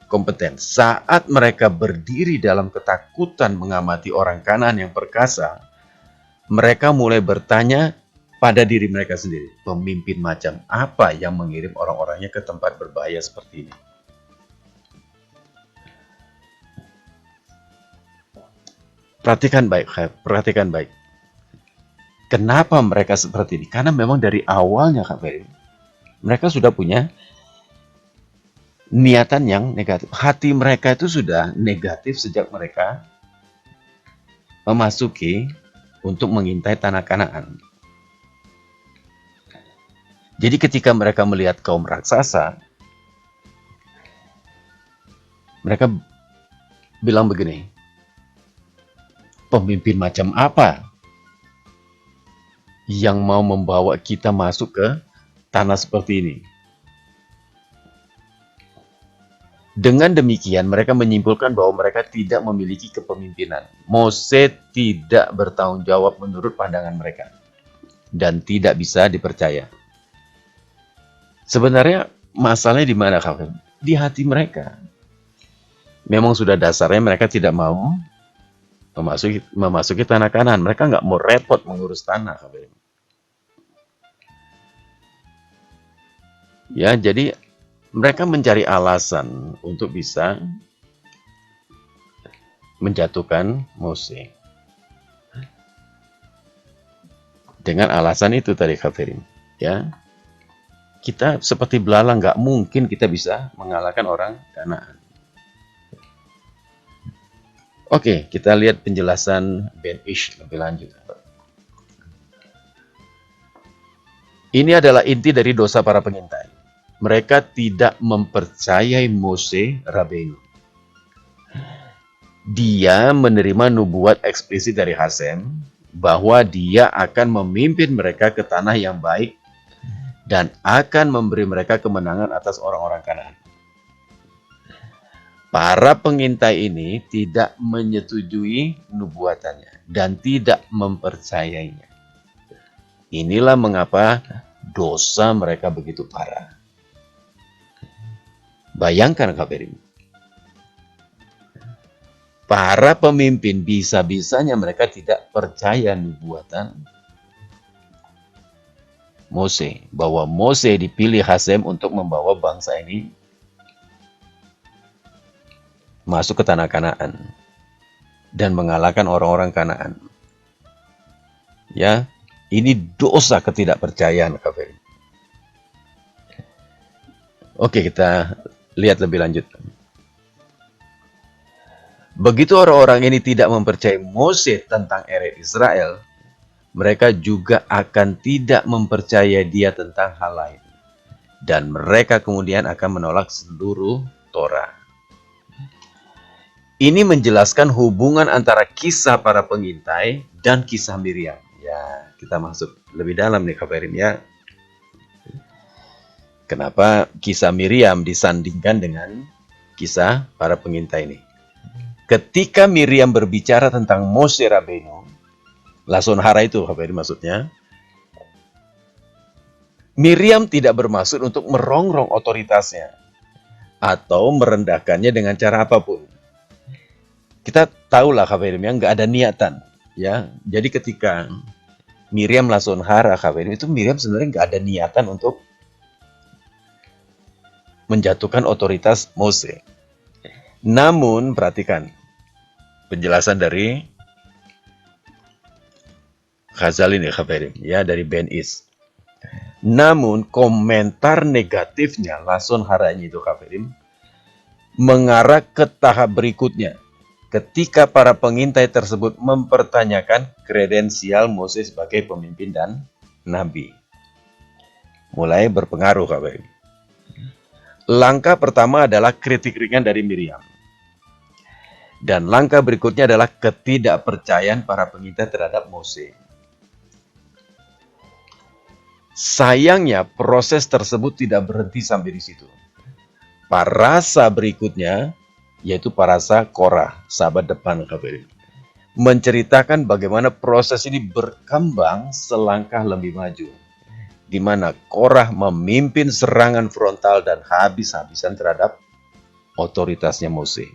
kompeten. Saat mereka berdiri dalam ketakutan mengamati orang Kanaan yang perkasa, mereka mulai bertanya pada diri mereka sendiri, pemimpin macam apa yang mengirim orang-orangnya ke tempat berbahaya seperti ini? Perhatikan baik, perhatikan baik. Kenapa mereka seperti ini? Karena memang dari awalnya, mereka sudah punya niatan yang negatif. Hati mereka itu sudah negatif sejak mereka memasuki untuk mengintai tanah Kanaan. Jadi ketika mereka melihat kaum raksasa, mereka bilang begini, pemimpin macam apa yang mau membawa kita masuk ke tanah seperti ini? Dengan demikian, mereka menyimpulkan bahwa mereka tidak memiliki kepemimpinan. Mose tidak bertanggung jawab menurut pandangan mereka dan tidak bisa dipercaya. Sebenarnya masalahnya di mana, Kak? Di hati mereka. Memang sudah dasarnya mereka tidak mau memasuki tanah Kanaan. Mereka nggak mau repot mengurus tanah, Kak. Ya, jadi mereka mencari alasan untuk bisa menjatuhkan Mose. Dengan alasan itu tadi, Kafirin, ya, kita seperti belalang, nggak mungkin kita bisa mengalahkan orang Kanaan. Oke, kita lihat penjelasan Ben Ish lebih lanjut. Ini adalah inti dari dosa para pengintai. Mereka tidak mempercayai Mose Rabbeinu. Dia menerima nubuat eksplisit dari Hasem bahwa dia akan memimpin mereka ke tanah yang baik dan akan memberi mereka kemenangan atas orang-orang Kanaan. Para pengintai ini tidak menyetujui nubuatannya dan tidak mempercayainya. Inilah mengapa dosa mereka begitu parah. Bayangkan, Kafirin, para pemimpin bisa-bisanya mereka tidak percaya nubuatan Mose, bahwa Mose dipilih Hasem untuk membawa bangsa ini masuk ke tanah Kanaan dan mengalahkan orang-orang Kanaan. Ya, ini dosa ketidakpercayaan, Kafirin. Oke, kita lihat lebih lanjut. Begitu orang-orang ini tidak mempercayai Mose tentang Eretz Israel, mereka juga akan tidak mempercayai dia tentang hal lain. Dan mereka kemudian akan menolak seluruh Torah. Ini menjelaskan hubungan antara kisah para pengintai dan kisah Miriam. Ya, kita masuk lebih dalam nih kabarin ya. Kenapa kisah Miriam disandingkan dengan kisah para pengintai ini? Ketika Miriam berbicara tentang Mose Rabbeinu, Lashon hara itu kabarin maksudnya, Miriam tidak bermaksud untuk merongrong otoritasnya atau merendahkannya dengan cara apapun. Kita tahulah kabarin ya, nggak ada niatan. Ya, jadi ketika Miriam Lashon hara kabarin itu Miriam sebenarnya nggak ada niatan untuk menjatuhkan otoritas Mose. Namun perhatikan penjelasan dari Ghazali ini kabarin ya, dari Ben Is. Namun komentar negatifnya Lashon haranya itu kabarin mengarah ke tahap berikutnya. Ketika para pengintai tersebut mempertanyakan kredensial Mose sebagai pemimpin dan nabi. Mulai berpengaruh kabarin. Langkah pertama adalah kritik ringan dari Miriam. Dan langkah berikutnya adalah ketidakpercayaan para pengintai terhadap Mose. Sayangnya proses tersebut tidak berhenti sampai di situ. Parasa berikutnya, yaitu parasa Korah, sahabat depan kabarin, menceritakan bagaimana proses ini berkembang selangkah lebih maju, di mana Korah memimpin serangan frontal dan habis-habisan terhadap otoritasnya Mose.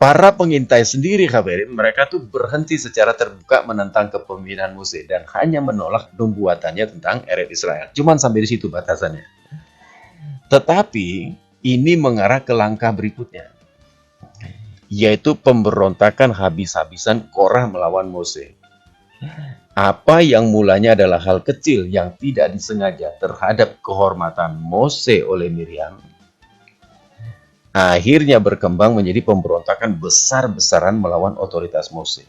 Para pengintai sendiri kabarin, mereka tuh berhenti secara terbuka menentang kepemimpinan Mose dan hanya menolak nubuatannya tentang Eretz Israel. Cuman sampai di situ batasannya. Tetapi ini mengarah ke langkah berikutnya, yaitu pemberontakan habis-habisan Korah melawan Mose. Apa yang mulanya adalah hal kecil yang tidak disengaja terhadap kehormatan Mose oleh Miriam, akhirnya berkembang menjadi pemberontakan besar-besaran melawan otoritas Mose.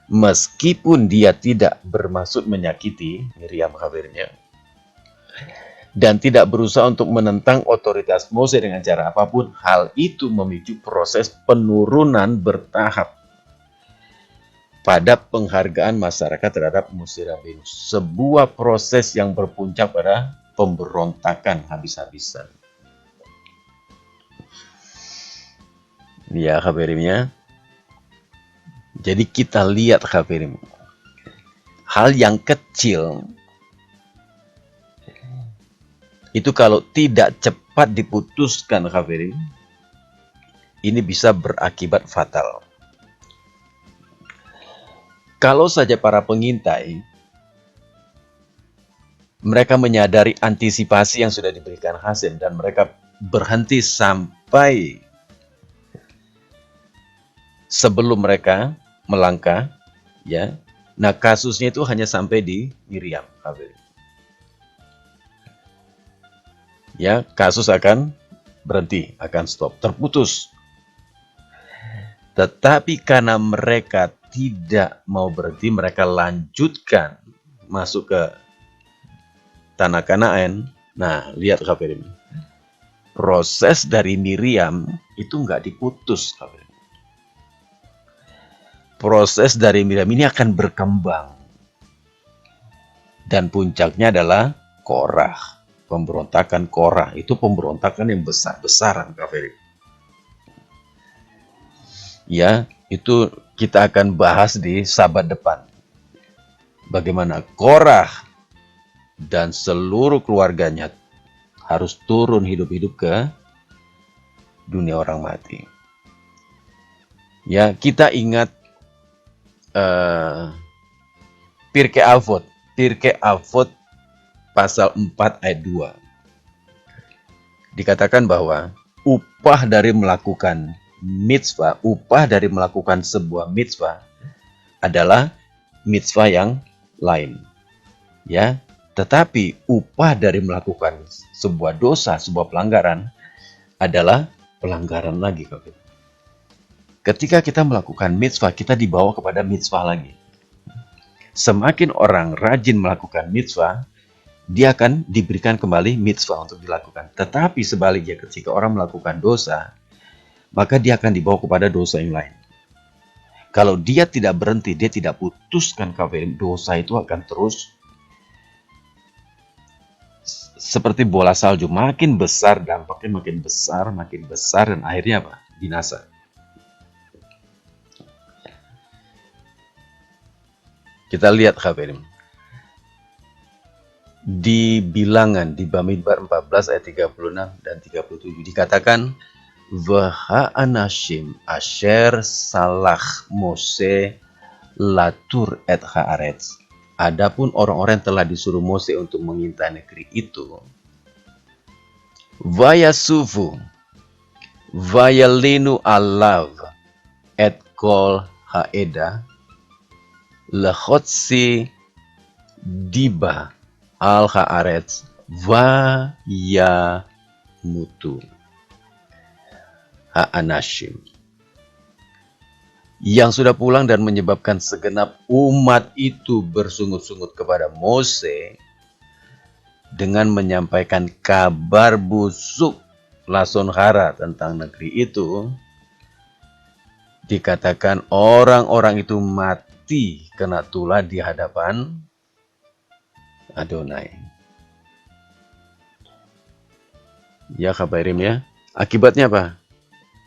Meskipun dia tidak bermaksud menyakiti Miriam kabarnya, dan tidak berusaha untuk menentang otoritas Mose dengan cara apapun, hal itu memicu proses penurunan bertahap pada penghargaan masyarakat terhadap Mose Rabbeinu. Sebuah proses yang berpuncak pada pemberontakan habis-habisan. Ya kabarimnya. Jadi kita lihat kabarim, hal yang kecil itu kalau tidak cepat diputuskan kabarim, ini bisa berakibat fatal. Kalau saja para pengintai mereka menyadari antisipasi yang sudah diberikan Hasim dan mereka berhenti sampai sebelum mereka melangkah, ya. Nah, kasusnya itu hanya sampai di Miriam kabarim. Ya, kasus akan berhenti, akan stop, terputus. Tetapi karena mereka tidak mau berhenti, mereka lanjutkan masuk ke tanah Kanaan. Nah, lihat kabarin, proses dari Miriam itu nggak diputus kabarin. Proses dari Miriam ini akan berkembang. Dan puncaknya adalah Korah. Pemberontakan Korah itu pemberontakan yang besar-besaran kabarin. Ya, itu kita akan bahas di sabat depan. Bagaimana Korah dan seluruh keluarganya harus turun hidup-hidup ke dunia orang mati. Ya, kita ingat Pirkei Avot. Pirkei Avot pasal 4 ayat 2. Dikatakan bahwa upah dari melakukan mitzvah, upah dari melakukan sebuah mitzvah adalah mitzvah yang lain. Ya, tetapi upah dari melakukan sebuah dosa, sebuah pelanggaran adalah pelanggaran lagi. Ketika kita melakukan mitzvah, kita dibawa kepada mitzvah lagi. Semakin orang rajin melakukan mitzvah, dia akan diberikan kembali mitzvah untuk dilakukan. Tetapi sebaliknya, ketika orang melakukan dosa, maka dia akan dibawa kepada dosa yang lain. Kalau dia tidak berhenti, dia tidak putuskan kafir, dosa itu akan terus seperti bola salju, makin besar dampaknya, makin besar, dan akhirnya apa? Binasa. Kita lihat kafirin. Di bilangan di Bamidbar 14 ayat 36 dan 37 dikatakan V'ha'anashim asher salah Mose latur et haaretz. Adapun orang-orang yang telah disuruh Mose untuk mengintai negeri itu, Vayasufu Vayalinu alav et kol haeda lechotsi diba al haaretz vayamutu. Ha'anashim, yang sudah pulang dan menyebabkan segenap umat itu bersungut-sungut kepada Mose dengan menyampaikan kabar busuk lason hara tentang negeri itu. Dikatakan orang-orang itu mati kena tulah di hadapan Adonai. Ya kabarim ya. Akibatnya apa?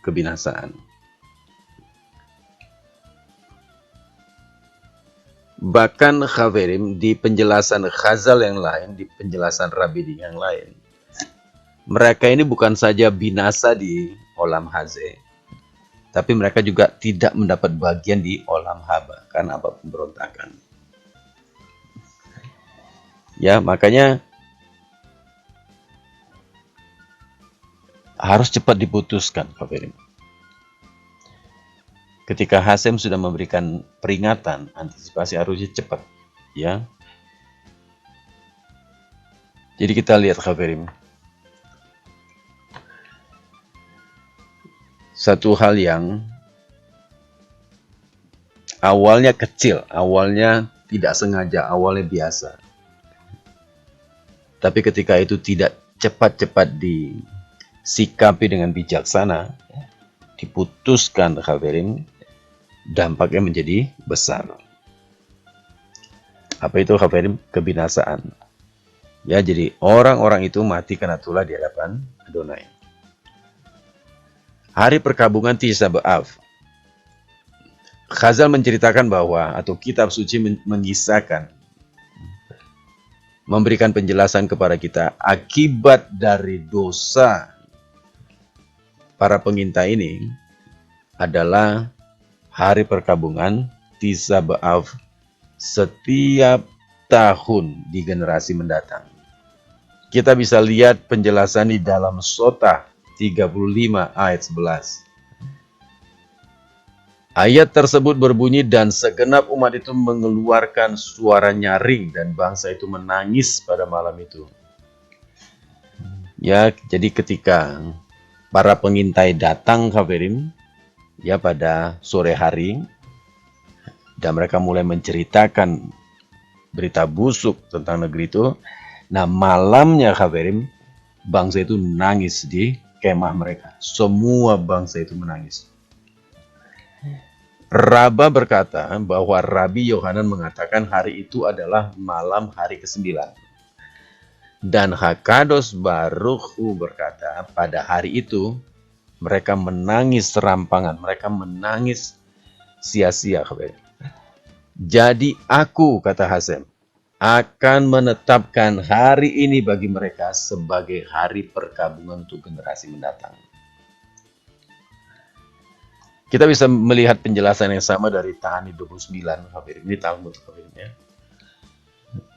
Kebinasaan. Bahkan khaverim di penjelasan Khazal yang lain, di penjelasan Rabbi yang lain, mereka ini bukan saja binasa di olam haze, tapi mereka juga tidak mendapat bagian di olam haba karena apa? Pemberontakan. Ya, makanya harus cepat diputuskan, khaverim. Ketika Hasem sudah memberikan peringatan, antisipasi harusnya cepat, ya. Jadi kita lihat khaverim. Satu hal yang awalnya kecil, awalnya tidak sengaja, awalnya biasa. Tapi ketika itu tidak cepat-cepat disikapi dengan bijaksana, diputuskan khaverim, dampaknya menjadi besar. Apa itu khaverim? Kebinasaan. Ya, jadi orang-orang itu mati kena tulah di hadapan Adonai. Hari perkabungan Tisha B'Av. Khazal menceritakan bahwa, atau kitab suci mengisahkan, memberikan penjelasan kepada kita, akibat dari dosa para pengintai ini adalah hari perkabungan Tisha B'Av setiap tahun di generasi mendatang. Kita bisa lihat penjelasan di dalam Sotah 35 ayat 11. Ayat tersebut berbunyi, dan segenap umat itu mengeluarkan suara nyaring dan bangsa itu menangis pada malam itu. Ya, jadi ketika para pengintai datang khaverim, ya pada sore hari, dan mereka mulai menceritakan berita busuk tentang negeri itu. Nah, malamnya khaverim, bangsa itu nangis di kemah mereka. Semua bangsa itu menangis. Rabba berkata bahwa Rabbi Yohanan mengatakan hari itu adalah malam hari ke-9. Dan Hakados Baruchu berkata pada hari itu mereka menangis serampangan, mereka menangis sia-sia. Jadi aku, kata Hasem, akan menetapkan hari ini bagi mereka sebagai hari perkabungan untuk generasi mendatang. Kita bisa melihat penjelasan yang sama dari Ta'ani 29. Ini Talmud ya.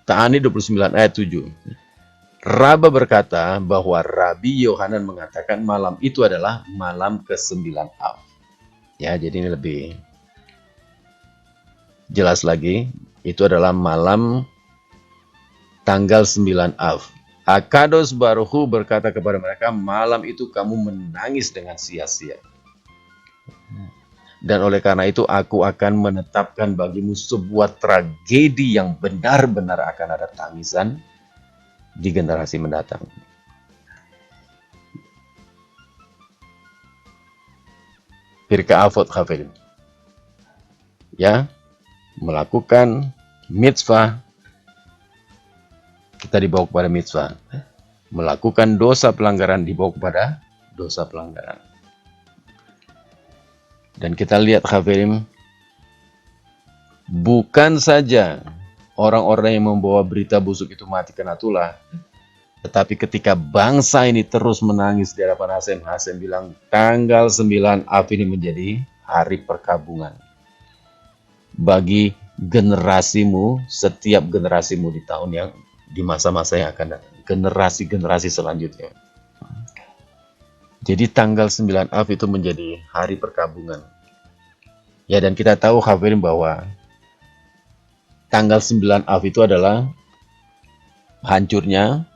Ta'ani 29 ayat 7. Rabba berkata bahwa Rabbi Yohanan mengatakan malam itu adalah malam ke-9 Av. Ya, jadi ini lebih jelas lagi. Itu adalah malam tanggal 9 Av. Hakados Baruchu berkata kepada mereka, malam itu kamu menangis dengan sia-sia. Dan oleh karena itu aku akan menetapkan bagimu sebuah tragedi yang benar-benar akan ada tangisan di generasi mendatang. Pirka Avot Hafilim. Ya, melakukan mitzvah, kita dibawa kepada mitzvah. Melakukan dosa pelanggaran dibawa kepada dosa pelanggaran. Dan kita lihat Hafilim, bukan saja orang-orang yang membawa berita busuk itu mati kena tulah, tetapi ketika bangsa ini terus menangis di hadapan Hasem, Hasem bilang tanggal 9 Av ini menjadi hari perkabungan bagi generasimu, setiap generasimu di tahun yang di masa-masa yang akan datang, generasi-generasi selanjutnya. Jadi tanggal 9 Av itu menjadi hari perkabungan. Ya, dan kita tahu Hafirin bahwa tanggal 9 Av itu adalah hancurnya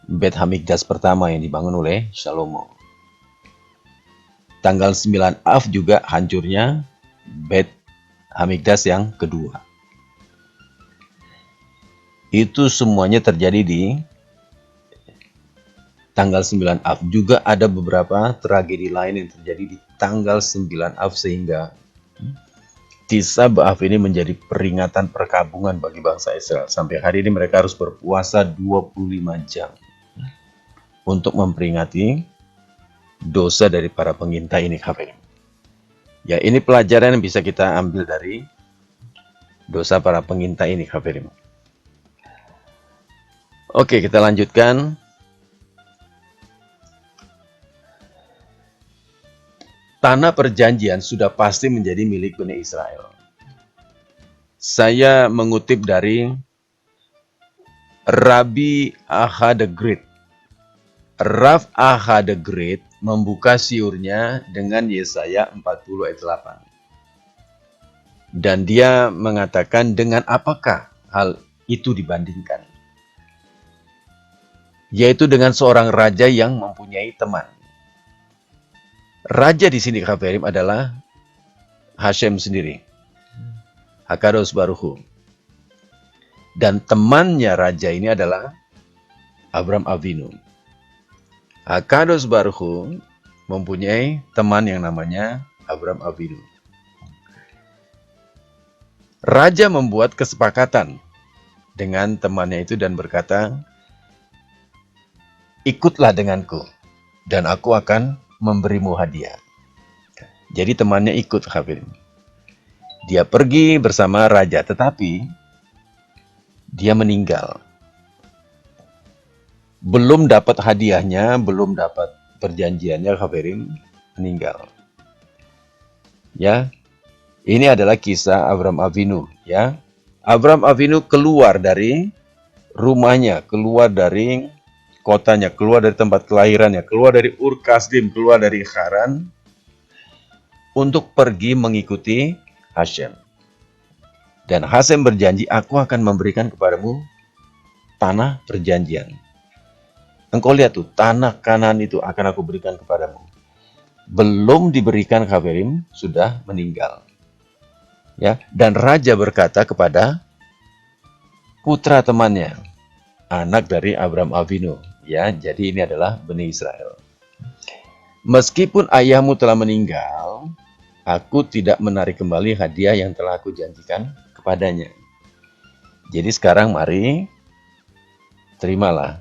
Bet Hamikdas pertama yang dibangun oleh Salomo. Tanggal 9 Av juga hancurnya Bet Hamikdas yang kedua. Itu semuanya terjadi di tanggal 9 Av. Juga ada beberapa tragedi lain yang terjadi di tanggal 9 Av sehingga Tis'a B'Av ini menjadi peringatan perkabungan bagi bangsa Israel. Sampai hari ini mereka harus berpuasa 25 jam untuk memperingati dosa dari para pengintai ini. Ya, ini pelajaran yang bisa kita ambil dari dosa para pengintai ini. Oke, kita lanjutkan. Tanah perjanjian sudah pasti menjadi milik Bani Israel. Saya mengutip dari Rabbi Aha the Great. Rav Aha the Great membuka syiurnya dengan Yesaya 40 ayat 8. Dan dia mengatakan dengan apakah hal itu dibandingkan? Yaitu dengan seorang raja yang mempunyai teman. Raja di sini Hafirim adalah Hashem sendiri, Hakadosh Baruch Hu. Dan temannya raja ini adalah Abraham Avinu. Hakadosh Baruch Hu mempunyai teman yang namanya Abraham Avinu. Raja membuat kesepakatan dengan temannya itu dan berkata, ikutlah denganku dan aku akan memberimu hadiah. Jadi temannya ikut Hafirim. Dia pergi bersama raja, tetapi dia meninggal. Belum dapat hadiahnya, belum dapat perjanjiannya, Hafirim meninggal. Ya, ini adalah kisah Abraham Avinu. Ya, Abraham Avinu keluar dari rumahnya, keluar dari kotanya, keluar dari tempat kelahirannya, keluar dari Ur Kasdim, keluar dari Haran untuk pergi mengikuti Hashem. Dan Hashem berjanji, aku akan memberikan kepadamu tanah perjanjian. Engkau lihat tuh, tanah Kanaan itu akan aku berikan kepadamu. Belum diberikan Hafirim, sudah meninggal. Ya, dan raja berkata kepada putra temannya, anak dari Abraham Avinu. Ya, jadi ini adalah Bani Israel. Meskipun ayahmu telah meninggal, aku tidak menarik kembali hadiah yang telah aku janjikan kepadanya. Jadi sekarang mari, terimalah.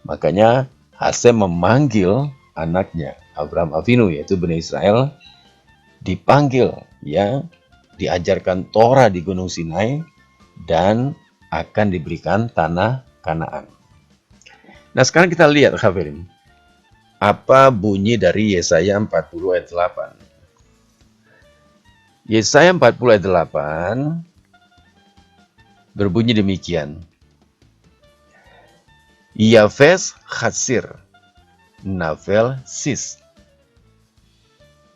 Makanya Hasem memanggil anaknya, Abraham Avinu, yaitu Bani Israel, dipanggil, ya, diajarkan Torah di Gunung Sinai, dan akan diberikan tanah Kanaan. Nah, sekarang kita lihat, Hafirin, apa bunyi dari Yesaya 40 ayat 8. Yesaya 40 ayat 8 berbunyi demikian. Yafes Hatsir, Navel Sis,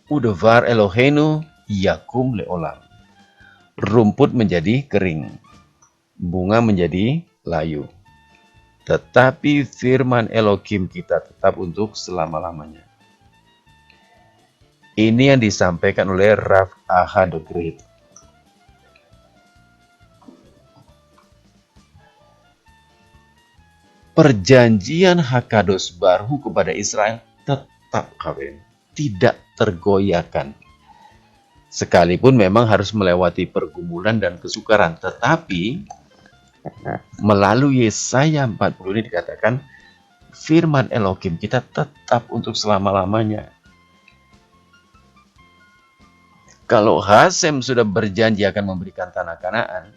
Udevar Elohenu Yakum Leolam. Rumput menjadi kering, bunga menjadi layu. Tetapi firman Elohim kita tetap untuk selama-lamanya. Ini yang disampaikan oleh Rav Aha the Great. Perjanjian Hakados baru kepada Israel tetap kawin, tidak tergoyahkan. Sekalipun memang harus melewati pergumulan dan kesukaran, tetapi melalui Yesaya 40 ini dikatakan firman Elohim kita tetap untuk selama-lamanya. Kalau Hasem sudah berjanji akan memberikan tanah Kanaan,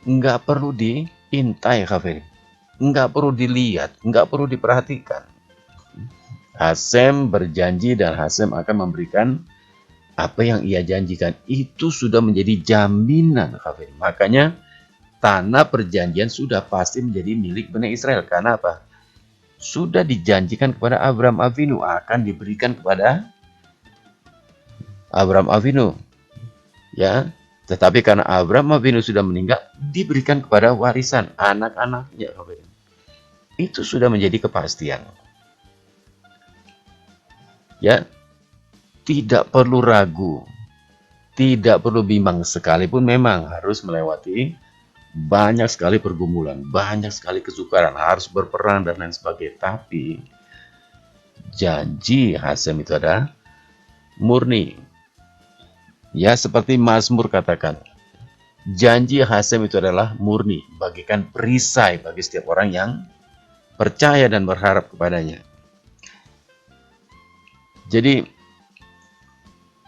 nggak perlu diintai kafir, nggak perlu dilihat, nggak perlu diperhatikan. Hasem berjanji dan Hasem akan memberikan apa yang ia janjikan. Itu sudah menjadi jaminan kafir. Makanya tanah perjanjian sudah pasti menjadi milik Bani Israel. Karena apa? Sudah dijanjikan kepada Abraham Avinu akan diberikan kepada Abraham Avinu. Ya, tetapi karena Abraham Avinu sudah meninggal, diberikan kepada warisan anak-anaknya. Itu sudah menjadi kepastian. Ya, tidak perlu ragu, tidak perlu bimbang, sekalipun memang harus melewati banyak sekali pergumulan, banyak sekali kesukaran, harus berperang dan lain sebagainya. Tapi janji Hasem itu ada murni. Ya, seperti Mazmur katakan, janji Hasem itu adalah murni, bagikan perisai bagi setiap orang yang percaya dan berharap kepadanya. Jadi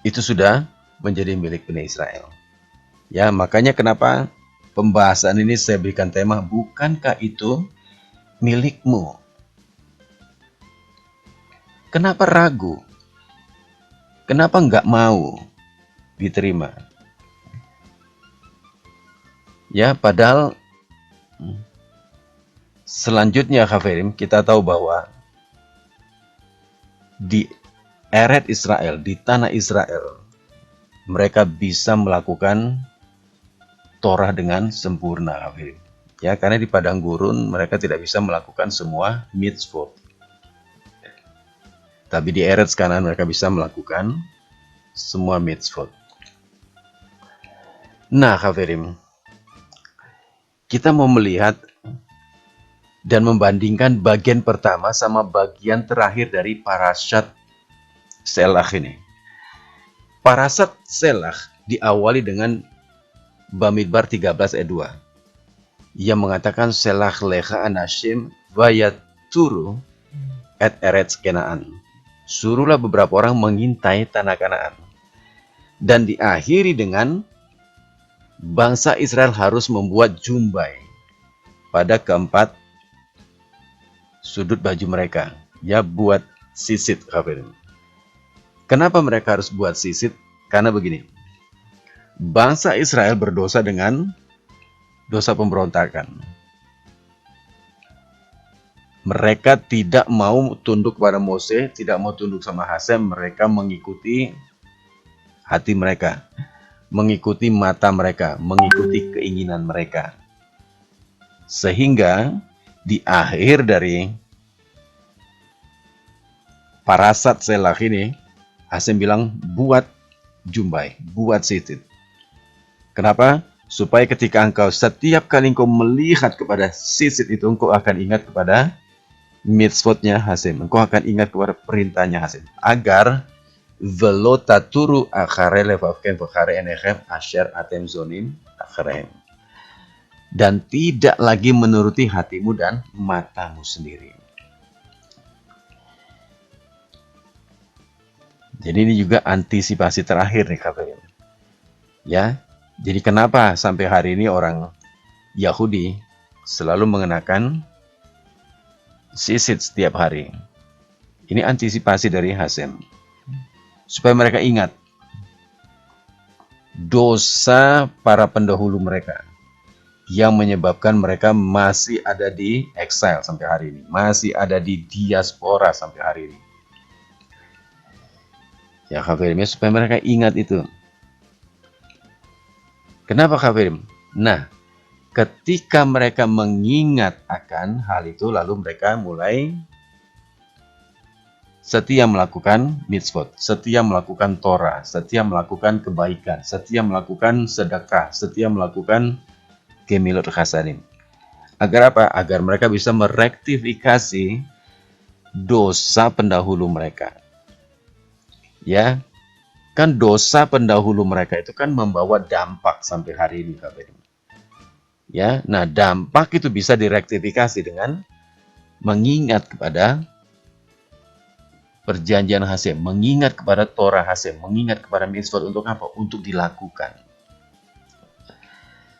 itu sudah menjadi milik Bani Israel. Ya, makanya kenapa pembahasan ini saya berikan tema, bukankah itu milikmu? Kenapa ragu? Kenapa nggak mau diterima? Ya, padahal selanjutnya Hafirim, kita tahu bahwa di Eret Israel, di tanah Israel, mereka bisa melakukan Torah dengan sempurna. Ya, karena di padang gurun mereka tidak bisa melakukan semua mitzvot. Tapi di Eretz Kanaan mereka bisa melakukan semua mitzvot. Nah, Hafirim, kita mau melihat dan membandingkan bagian pertama sama bagian terakhir dari Parashat Selach ini. Parashat Selach diawali dengan Bamidbar 13 ayat 2. Ia mengatakan Selach lecha anashim vayaturu et Eretz Kanaan. Suruhlah beberapa orang mengintai tanah Kanaan. Dan diakhiri dengan bangsa Israel harus membuat jumbai pada keempat sudut baju mereka. Ya, buat sisit kafirin. Kenapa mereka harus buat sisit? Karena begini, bangsa Israel berdosa dengan dosa pemberontakan. Mereka tidak mau tunduk kepada Mose, tidak mau tunduk sama Hasem, mereka mengikuti hati mereka, mengikuti mata mereka, mengikuti keinginan mereka. Sehingga di akhir dari Parashat Selach ini, Hasem bilang buat jumbai, buat sitit. Kenapa? Supaya ketika engkau setiap kali engkau melihat kepada sisit itu, engkau akan ingat kepada mitzvotnya Hasem. Engkau akan ingat kepada perintahnya Hasem. Agar velo taturu achare levavkem v'achare enechem asher atem zonim acharem. Dan tidak lagi menuruti hatimu dan matamu sendiri. Jadi ini juga antisipasi terakhir nih kabarnya. Ya, jadi kenapa sampai hari ini orang Yahudi selalu mengenakan sisit setiap hari? Ini antisipasi dari Hasem. Supaya mereka ingat dosa para pendahulu mereka yang menyebabkan mereka masih ada di exile sampai hari ini, masih ada di diaspora sampai hari ini. Ya, kafirim, supaya mereka ingat itu. Kenapa kafirim? Nah, ketika mereka mengingat akan hal itu, lalu mereka mulai setia melakukan mitzvot, setia melakukan Torah, setia melakukan kebaikan, setia melakukan sedekah, setia melakukan gemilut chasadim. Agar apa? Agar mereka bisa merektifikasi dosa pendahulu mereka. Ya, kan dosa pendahulu mereka itu kan membawa dampak sampai hari ini, kabar. Ya, nah dampak itu bisa direktifikasi dengan mengingat kepada perjanjian Hasem, mengingat kepada Torah Hasem, mengingat kepada mitzvot untuk apa? Untuk dilakukan.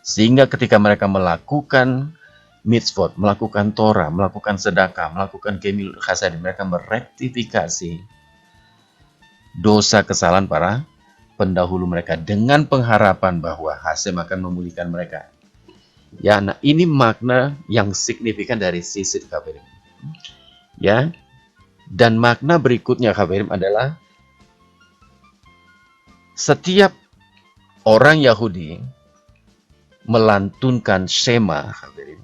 Sehingga ketika mereka melakukan mitzvot, melakukan Torah, melakukan sedekah, melakukan gemilut chasadim, mereka merektifikasi dosa kesalahan para pendahulu mereka dengan pengharapan bahwa Hasem akan memulihkan mereka. Ya, nah ini makna yang signifikan dari sisit kafirim. Ya, dan makna berikutnya kafirim adalah setiap orang Yahudi melantunkan Shema kafirim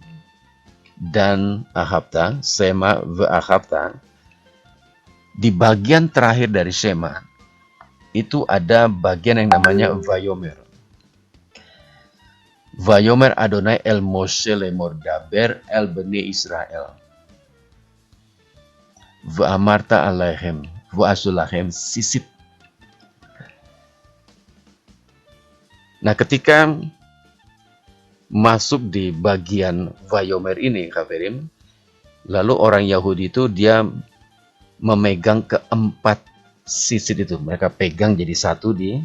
dan Ahabta, Shema ve Ahabta. Di bagian terakhir dari Shema itu ada bagian yang namanya Vayomer. Vayomer Adonai el Moshe lemor daber el beni Israel. Va'amarta alaihem wa'asulahem sisit. Nah, ketika masuk di bagian Vayomer ini, kafirim, lalu orang Yahudi itu dia memegang keempat sisit itu. Mereka pegang jadi satu di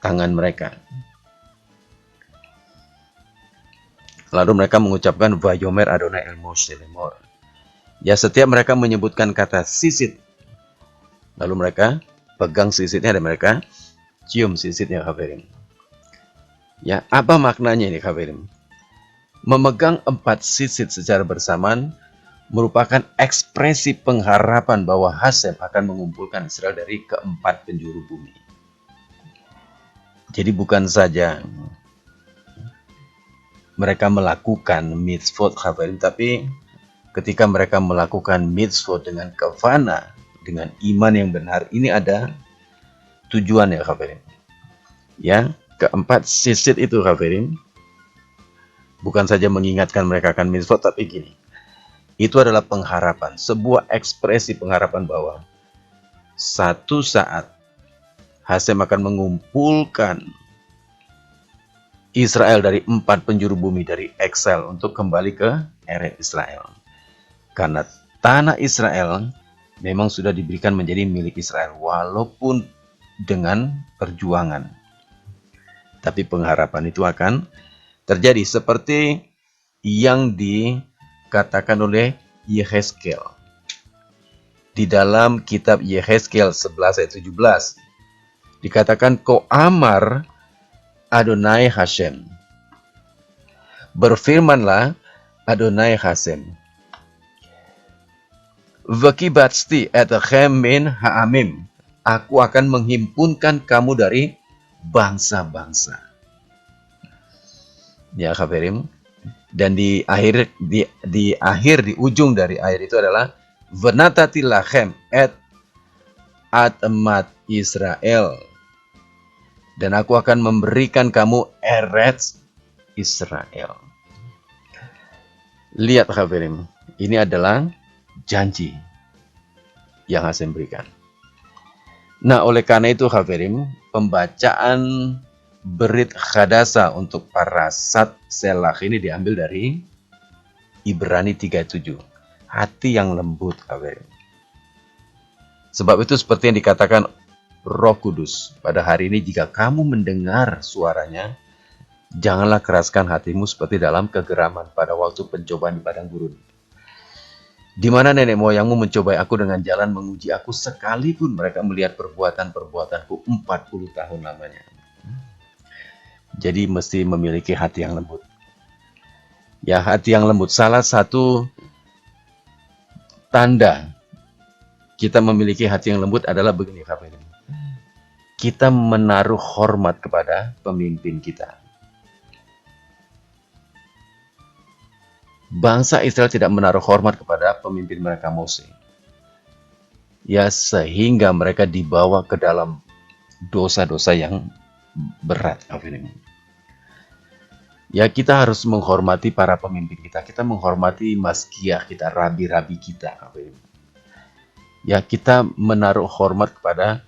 tangan mereka. Lalu mereka mengucapkan Vayomer Adonai el Moshe lemor. Ya, setiap mereka menyebutkan kata sisit, lalu mereka pegang sisitnya dan mereka cium sisitnya, kafirim. Ya, apa maknanya ini, kafirim? Memegang empat sisit secara bersamaan merupakan ekspresi pengharapan bahwa Hasem akan mengumpulkan Israel dari keempat penjuru bumi. Jadi bukan saja mereka melakukan mitzvot, kafirim, tapi ketika mereka melakukan mitzvot dengan kafana, dengan iman yang benar, ini ada tujuan ya, kafirim. Ya, keempat sisit itu, kafirim, bukan saja mengingatkan mereka akan mitzvot, tapi gini, itu adalah pengharapan, sebuah ekspresi pengharapan bahwa satu saat Hasem akan mengumpulkan Israel dari empat penjuru bumi, dari exile, untuk kembali ke Eretz Israel. Karena tanah Israel memang sudah diberikan menjadi milik Israel, walaupun dengan perjuangan. Tapi pengharapan itu akan terjadi seperti yang dikatakan oleh Yehezkel. Di dalam kitab Yehezkel 11 ayat 17, dikatakan Ko Amar Adonai Hashem. Berfirmanlah Adonai Hashem. Vekibatsti etachem min ha'amim. Aku akan menghimpunkan kamu dari bangsa-bangsa. Ya, kafirim. Dan di ujung dari akhir itu adalah venatati lachem et atmat Israel. Dan aku akan memberikan kamu Eretz Israel. Lihat, kafirim, ini adalah janji yang Hasem berikan. Nah, oleh karena itu, kafirim, pembacaan Berit Hadasa untuk para Sat Selah ini diambil dari Ibrani 37. Hati yang lembut, kafirim. Sebab itu seperti yang dikatakan Roh Kudus, pada hari ini jika kamu mendengar suaranya, janganlah keraskan hatimu seperti dalam kegeraman pada waktu pencobaan di padang gurun. Di mana nenek moyangmu mencobai aku dengan jalan menguji aku, sekalipun mereka melihat perbuatan-perbuatanku 40 tahun lamanya. Jadi mesti memiliki hati yang lembut. Ya, hati yang lembut. Salah satu tanda kita memiliki hati yang lembut adalah begini, kafirin. Kita menaruh hormat kepada pemimpin kita. Bangsa Israel tidak menaruh hormat kepada pemimpin mereka, Mose. ya sehingga mereka dibawa ke dalam dosa-dosa yang berat. Ya kita harus menghormati para pemimpin kita. Kita menghormati maskiyah kita, rabi-rabi kita. Ya kita menaruh hormat kepada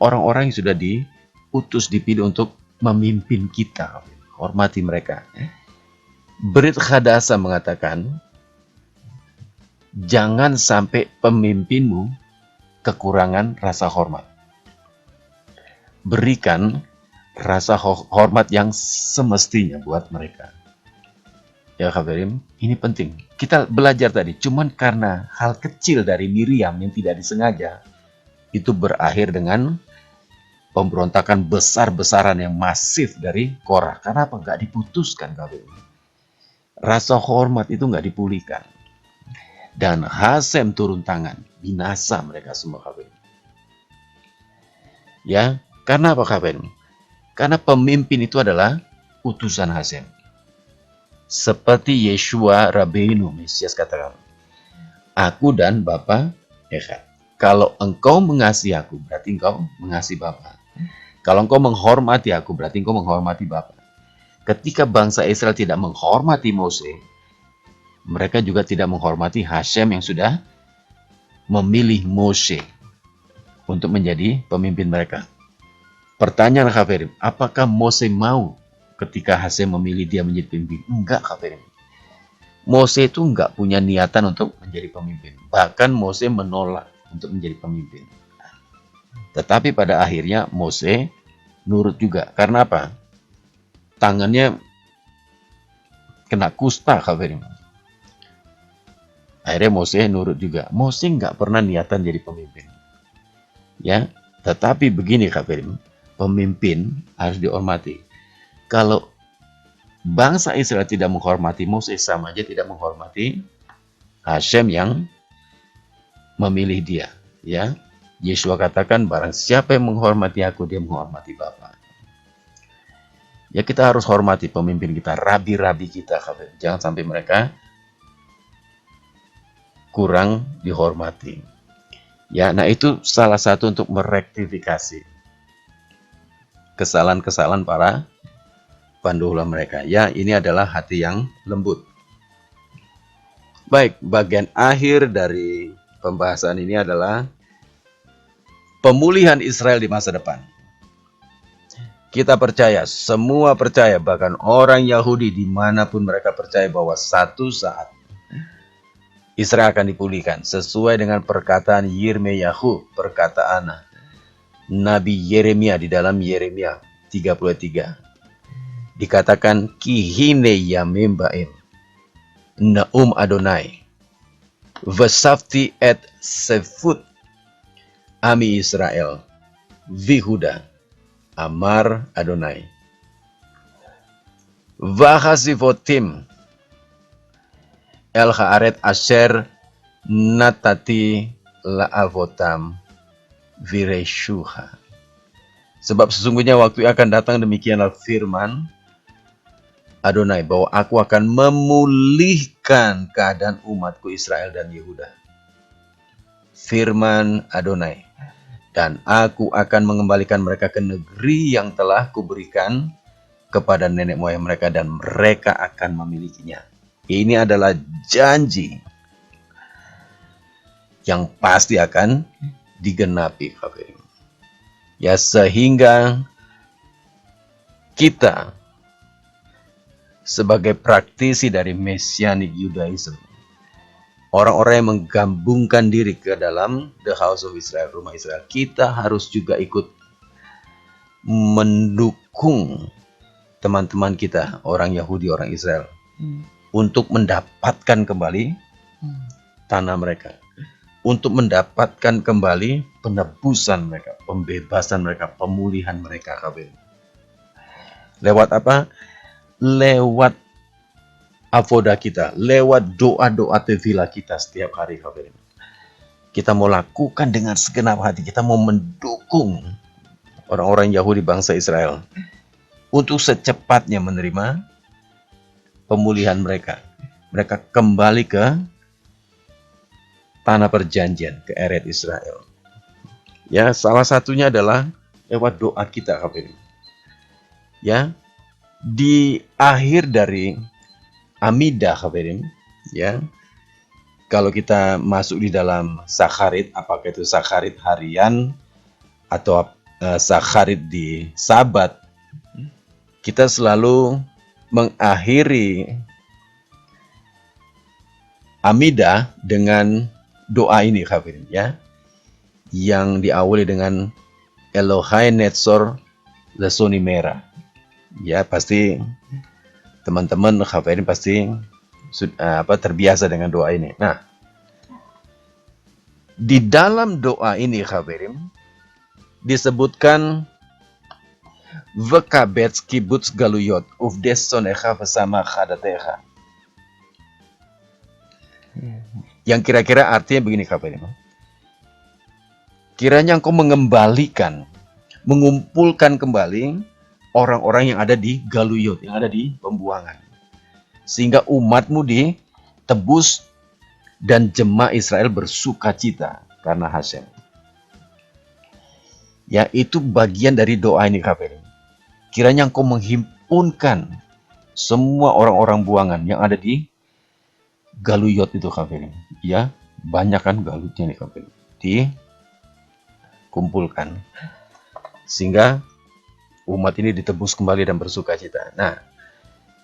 orang-orang yang sudah diutus, dipilih untuk memimpin kita. Hormati mereka. Brit Khadasa mengatakan, jangan sampai pemimpinmu kekurangan rasa hormat. Berikan rasa hormat yang semestinya buat mereka. Ya Khabarim, ini penting. Kita belajar tadi, cuman karena hal kecil dari Miriam yang tidak disengaja, itu berakhir dengan pemberontakan besar-besaran yang masif dari Korah. Karena apa? Nggak diputuskan Khabarim. Rasa hormat itu nggak dipulihkan. Dan Hasem turun tangan, binasa mereka semua Khabarim. Ya, karena apa Khabarim? Karena pemimpin itu adalah utusan Hasem. Seperti Yeshua Rabbeinu, Mesias katakan, aku dan Bapa Echad. Kalau engkau mengasihi aku, berarti engkau mengasihi Bapa. Kalau engkau menghormati aku, berarti engkau menghormati Bapa. Ketika bangsa Israel tidak menghormati Mose, mereka juga tidak menghormati Hasem yang sudah memilih Mose untuk menjadi pemimpin mereka. Pertanyaan Khabarim, apakah Mose mau ketika Hasem memilih dia menjadi pemimpin? Enggak Khabarim. Mose itu enggak punya niatan untuk menjadi pemimpin. Bahkan Mose menolak untuk menjadi pemimpin. Tetapi pada akhirnya Mose nurut juga. Karena apa? Tangannya kena kusta Khabarim. Akhirnya Mose nurut juga. Mose enggak pernah niatan jadi pemimpin. Ya, tetapi begini Khabarim. Pemimpin harus dihormati. Kalau bangsa Israel tidak menghormati Mose, sama aja tidak menghormati Hasem yang memilih dia. Ya, Yeshua katakan barang siapa yang menghormati aku, dia menghormati Bapa. Ya kita harus hormati pemimpin kita, rabi-rabi kita. Jangan sampai mereka kurang dihormati. Ya, nah itu salah satu untuk merektifikasi kesalahan-kesalahan para pendahulu mereka. Ya, ini adalah hati yang lembut. Baik, bagian akhir dari pembahasan ini adalah pemulihan Israel di masa depan. Kita percaya, semua percaya, bahkan orang Yahudi dimanapun mereka percaya bahwa satu saat Israel akan dipulihkan sesuai dengan perkataan Yirmeyahu, perkataan Nabi Yeremia di dalam Yeremia 33. Dikatakan kihine yamim ba'im naum Adonai vesafti et sefut ami Israel vihuda amar Adonai vahasivotim el haaret asher natati la'avotam vireshuha. Sebab sesungguhnya waktu akan datang, demikianlah firman Adonai, bahwa aku akan memulihkan keadaan umatku Israel dan Yehuda. Firman Adonai. Dan aku akan mengembalikan mereka ke negeri yang telah kuberikan kepada nenek moyang mereka, dan mereka akan memilikinya. Ini adalah janji yang pasti akan digenapi. Ya, sehingga kita sebagai praktisi dari Messianic Judaism, orang-orang yang menggabungkan diri ke dalam the house of Israel, rumah Israel, kita harus juga ikut mendukung teman-teman kita, orang Yahudi, orang Israel, untuk mendapatkan kembali tanah mereka, untuk mendapatkan kembali penebusan mereka, pembebasan mereka, pemulihan mereka. Lewat apa? Lewat avoda kita, lewat doa-doa tevilah kita setiap hari. Kita mau lakukan dengan segenap hati, kita mau mendukung orang-orang Yahudi bangsa Israel untuk secepatnya menerima pemulihan mereka. Mereka kembali ke tanah perjanjian, ke Eret Israel. Ya, salah satunya adalah lewat doa kita, Kafirin. Ya, di akhir dari Amidah, Kafirin, ya, kalau kita masuk di dalam Sakharit, apakah itu Sakharit harian atau Sakharit di Sabat, kita selalu mengakhiri Amidah dengan doa ini, Kafirin, ya, yang diawali dengan Elohai Netzor Lesoni Merah. Ya, pasti teman-teman Kafirin pasti terbiasa dengan doa ini. Nah, di dalam doa ini, Kafirin, disebutkan Vekabetz kibbutz galuyot uvdes sonecha bersama chadatecha. Yang kira-kira artinya begini, Kafirin. Kiranya engkau mengumpulkan kembali orang-orang yang ada di galuyot, yang ada di pembuangan. Sehingga umatmu ditebus dan jemaah Israel bersuka cita karena Hashem. Ya, itu bagian dari doa ini, Kafirin. Kiranya engkau menghimpunkan semua orang-orang buangan yang ada di galuyot itu, Kafirin. Ya, banyak kan galutnya nih, Kafirin. Dikumpulkan. Sehingga umat ini ditebus kembali dan bersuka cita. Nah,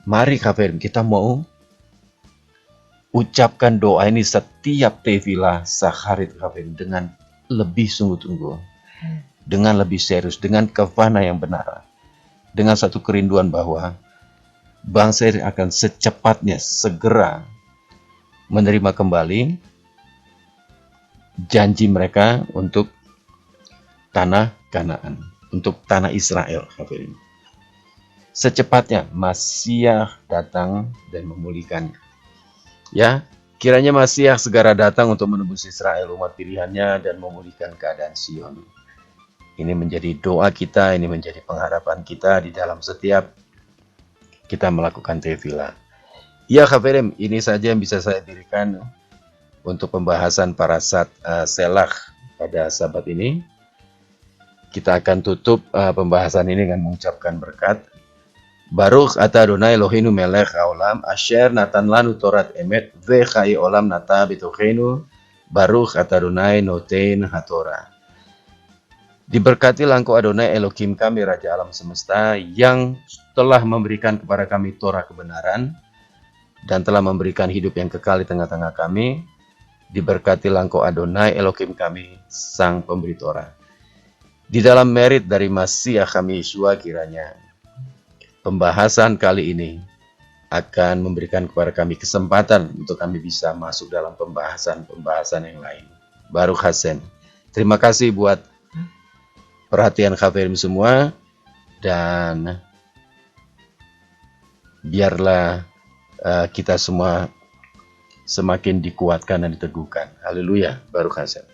mari, Kafirin, kita mau ucapkan doa ini setiap tefilah Sakharit, Kafirin, dengan lebih sungguh-sungguh, dengan lebih serius, dengan kavana yang benar, dengan satu kerinduan bahwa bangsa ini akan secepatnya segera menerima kembali janji mereka untuk tanah Kanaan, untuk tanah Israel, Kafirin. Secepatnya Masiah datang dan memulihkannya. Ya, kiranya Masiah segera datang untuk menebus Israel, umat pilihannya, dan memulihkan keadaan Sion. Ini menjadi doa kita, ini menjadi pengharapan kita di dalam setiap kita melakukan tefilah. Ya, Kafirin, ini saja yang bisa saya dirikan untuk pembahasan parasat Selach pada sabat ini. Kita akan tutup pembahasan ini dengan mengucapkan berkat. Baruch ata Adonai Eloheinu melech haolam asher natan lanu torat emet vechai olam nata betochenu. Baruch ata Adonai noten hatorah. Diberkatilah engkau Adonai Elohim kami, Raja alam semesta, yang telah memberikan kepada kami Torah kebenaran dan telah memberikan hidup yang kekal di tengah-tengah kami. Diberkatilah engkau Adonai Elohim kami, Sang Pemberi Torah. Di dalam merit dari Masiah kami Yeshua, kiranya pembahasan kali ini akan memberikan kepada kami kesempatan untuk kami bisa masuk dalam pembahasan yang lain. Baruch Hashem. Terima kasih buat perhatian Kafirin semua, dan biarlah kita semua semakin dikuatkan dan diteguhkan. Haleluya, Baruch Hashem.